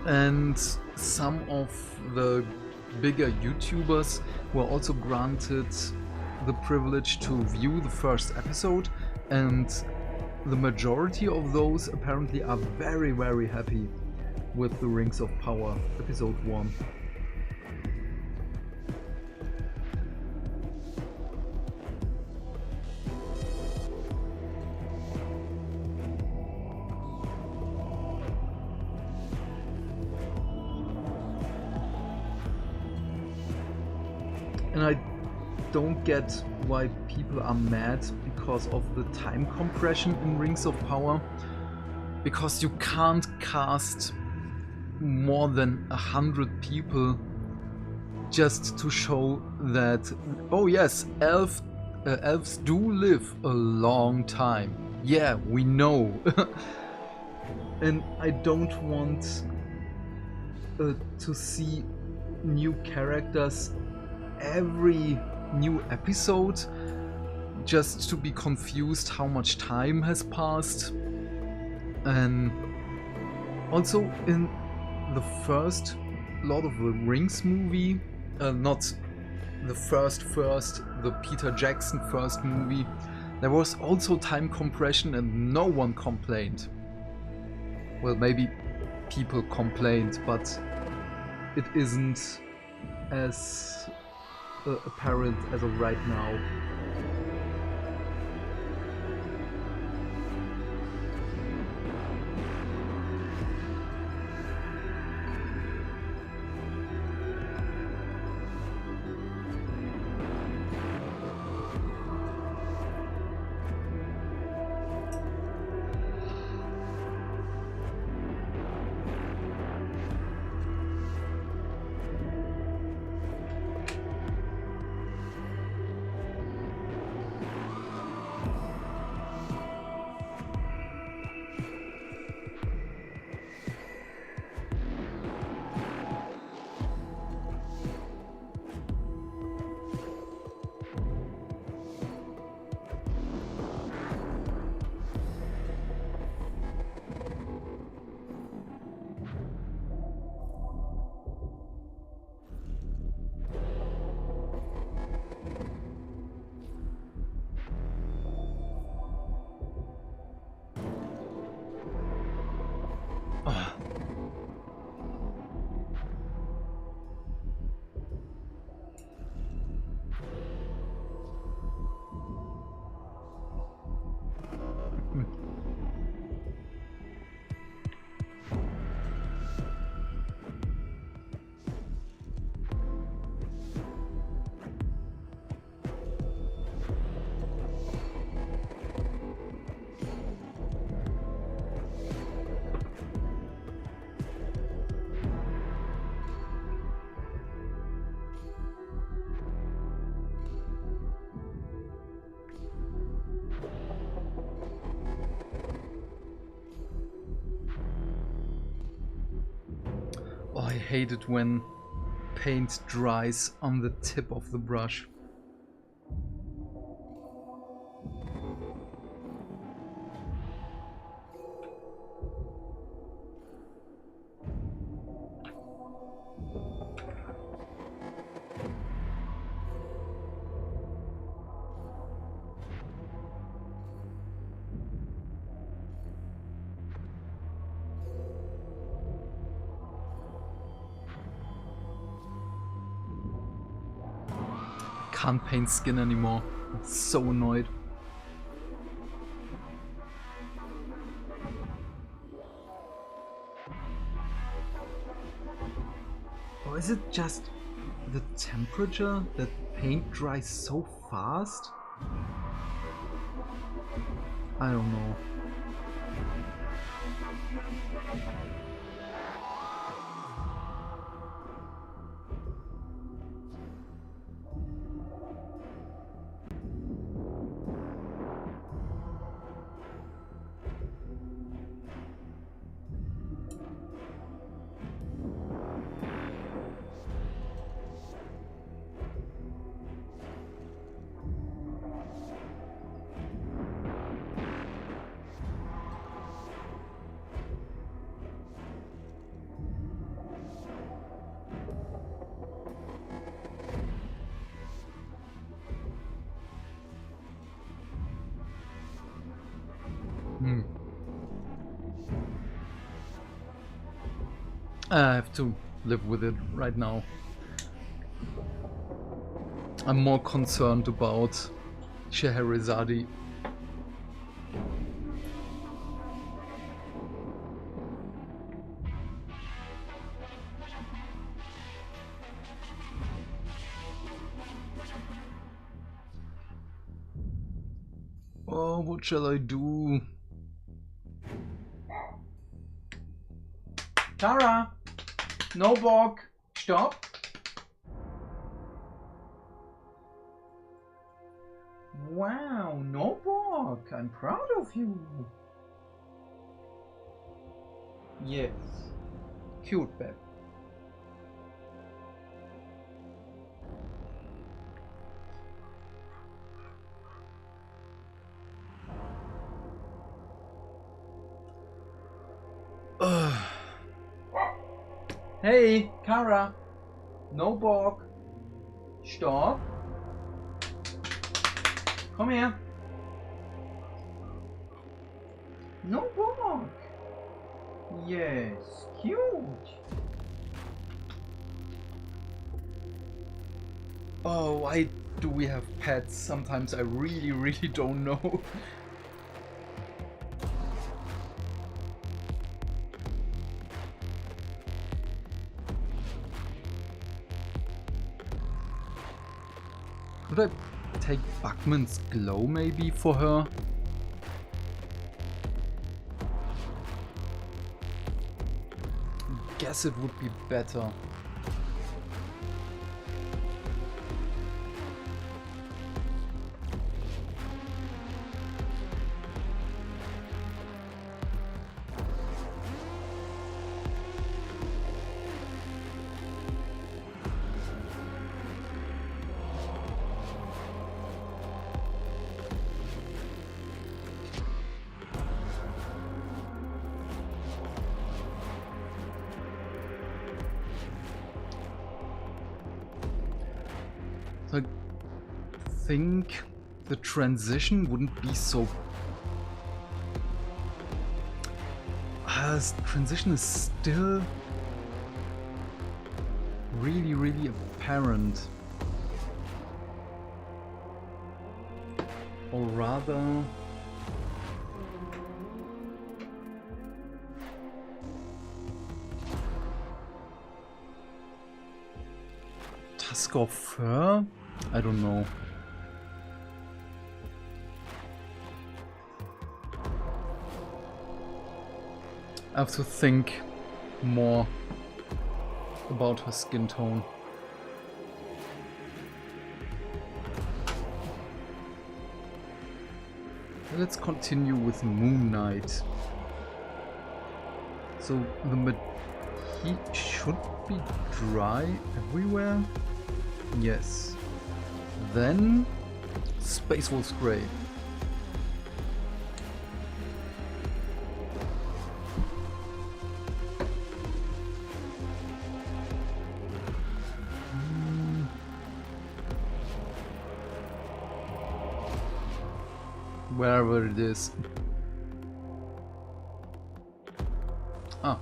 And some of the bigger YouTubers were also granted the privilege to view the first episode, and the majority of those apparently are very, very happy with the Rings of Power episode 1. And I don't get why people are mad because of the time compression in Rings of Power, because you can't cast more than 100 people just to show that, oh yes, elves do live a long time. Yeah, we know. And I don't want to see new characters every new episode just to be confused how much time has passed. And also in the first Lord of the Rings movie, not the first, the Peter Jackson first movie, there was also time compression and no one complained. Well, maybe people complained, but it isn't as apparent as of right now. hate it when paint dries on the tip of the brush. Can't paint skin anymore. I'm so annoyed. Or is it just the temperature that paint dries so fast? I don't know. I have to live with it right now. I'm more concerned about Scheherazade. Oh, what shall I do? Tara! No bog! Stop! Wow, no bog! I'm proud of you! Yes. Cute, babe. Hey, Kara! No bog! Stop! Come here! No bog! Yes, cute! Oh, why do we have pets? Sometimes I really don't know. Could I take Buckman's glow maybe for her? Guess it would be better. I think the transition wouldn't be so... transition is still really apparent. Or rather... Tusk of fur? I don't know. I have to think more about her skin tone. Let's continue with Moon Knight. So he should be dry everywhere. Yes. Then Space Wolf's Grey. Wherever it is. Ah.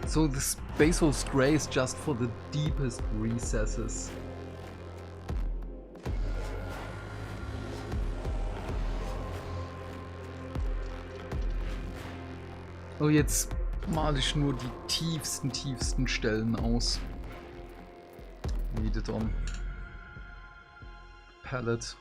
So the Space Wolf's Grey is just for the deepest recesses. Oh, jetzt male ich nur die tiefsten Stellen aus. Need it on palette.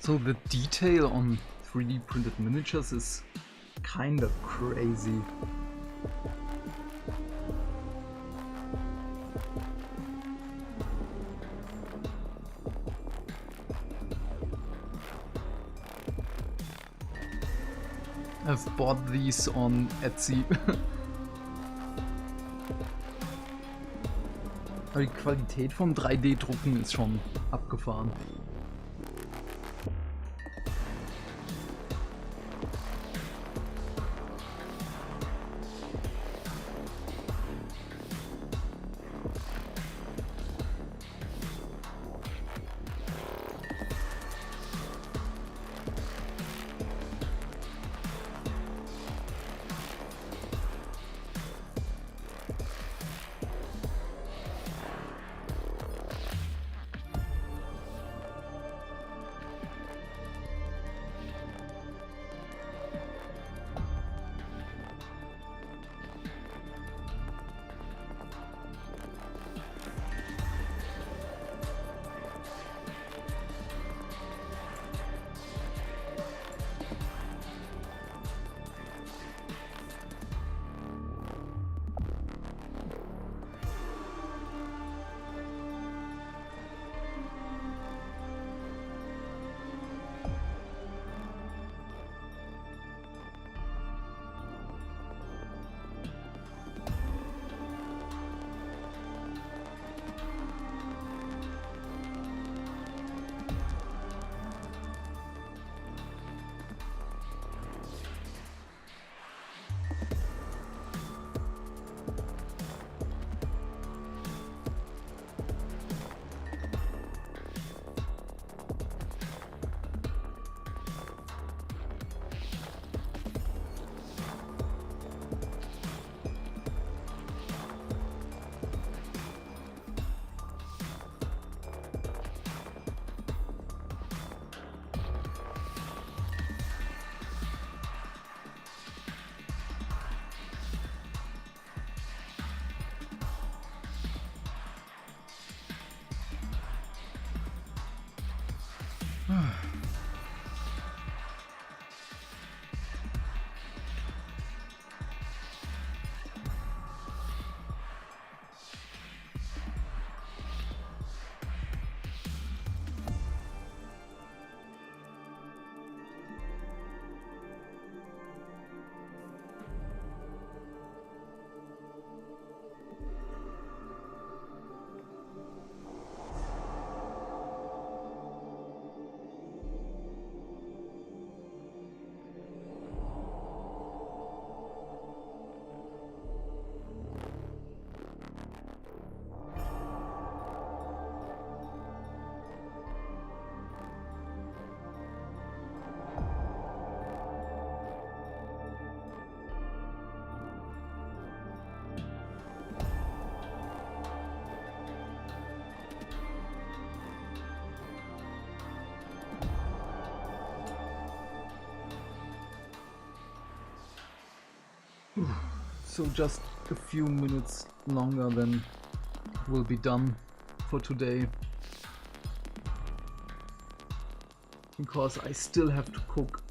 So the detail on 3D printed miniatures is kinda crazy. I've bought these on Etsy. Aber die Qualität vom 3D-Drucken ist schon abgefahren. So just a few minutes longer, then we'll be done for today. Because I still have to cook.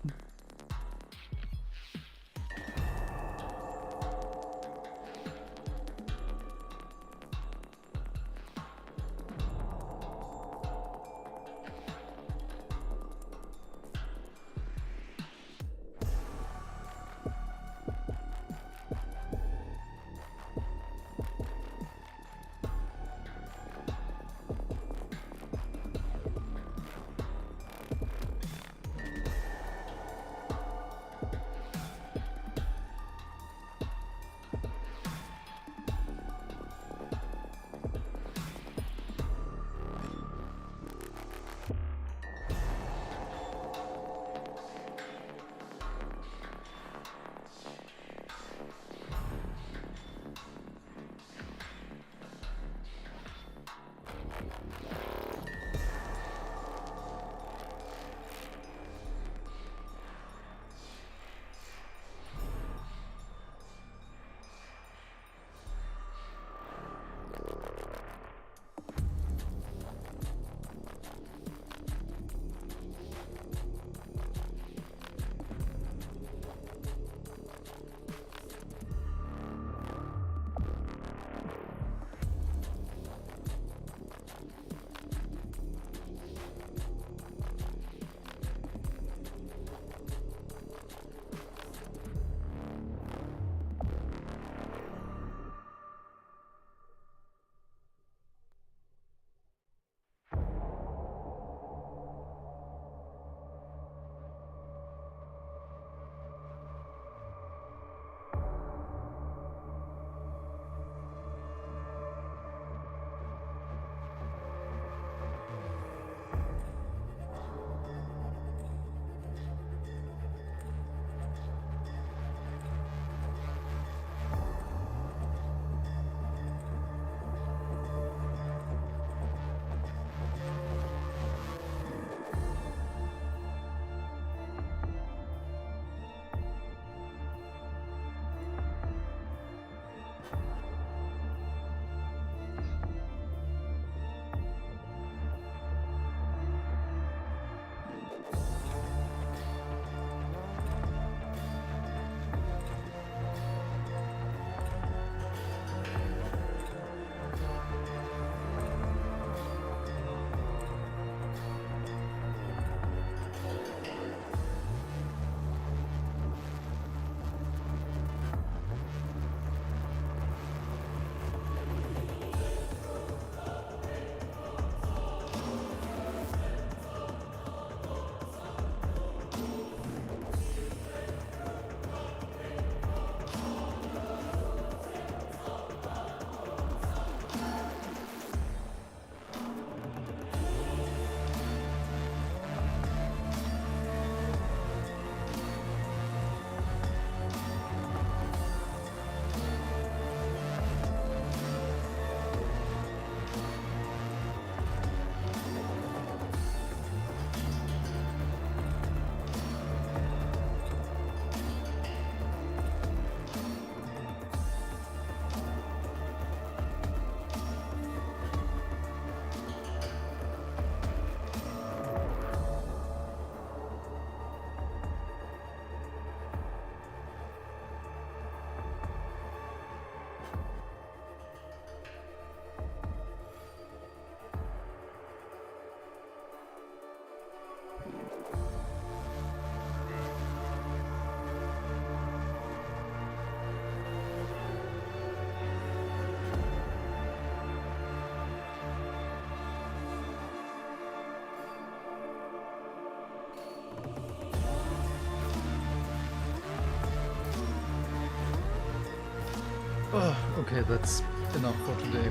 Okay, that's enough for today.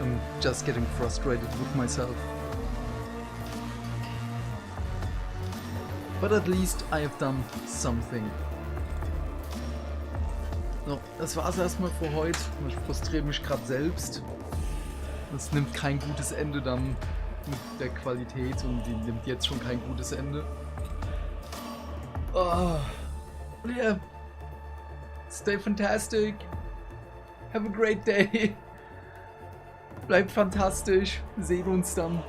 I'm just getting frustrated with myself. But at least I have done something. So, das war's erstmal für heute. Ich frustriere mich gerade selbst. Das nimmt kein gutes Ende dann mit der Qualität und die nimmt jetzt schon kein gutes Ende. Yeah. Stay fantastic. Have a great day. Bleibt fantastisch. Wir sehen uns dann.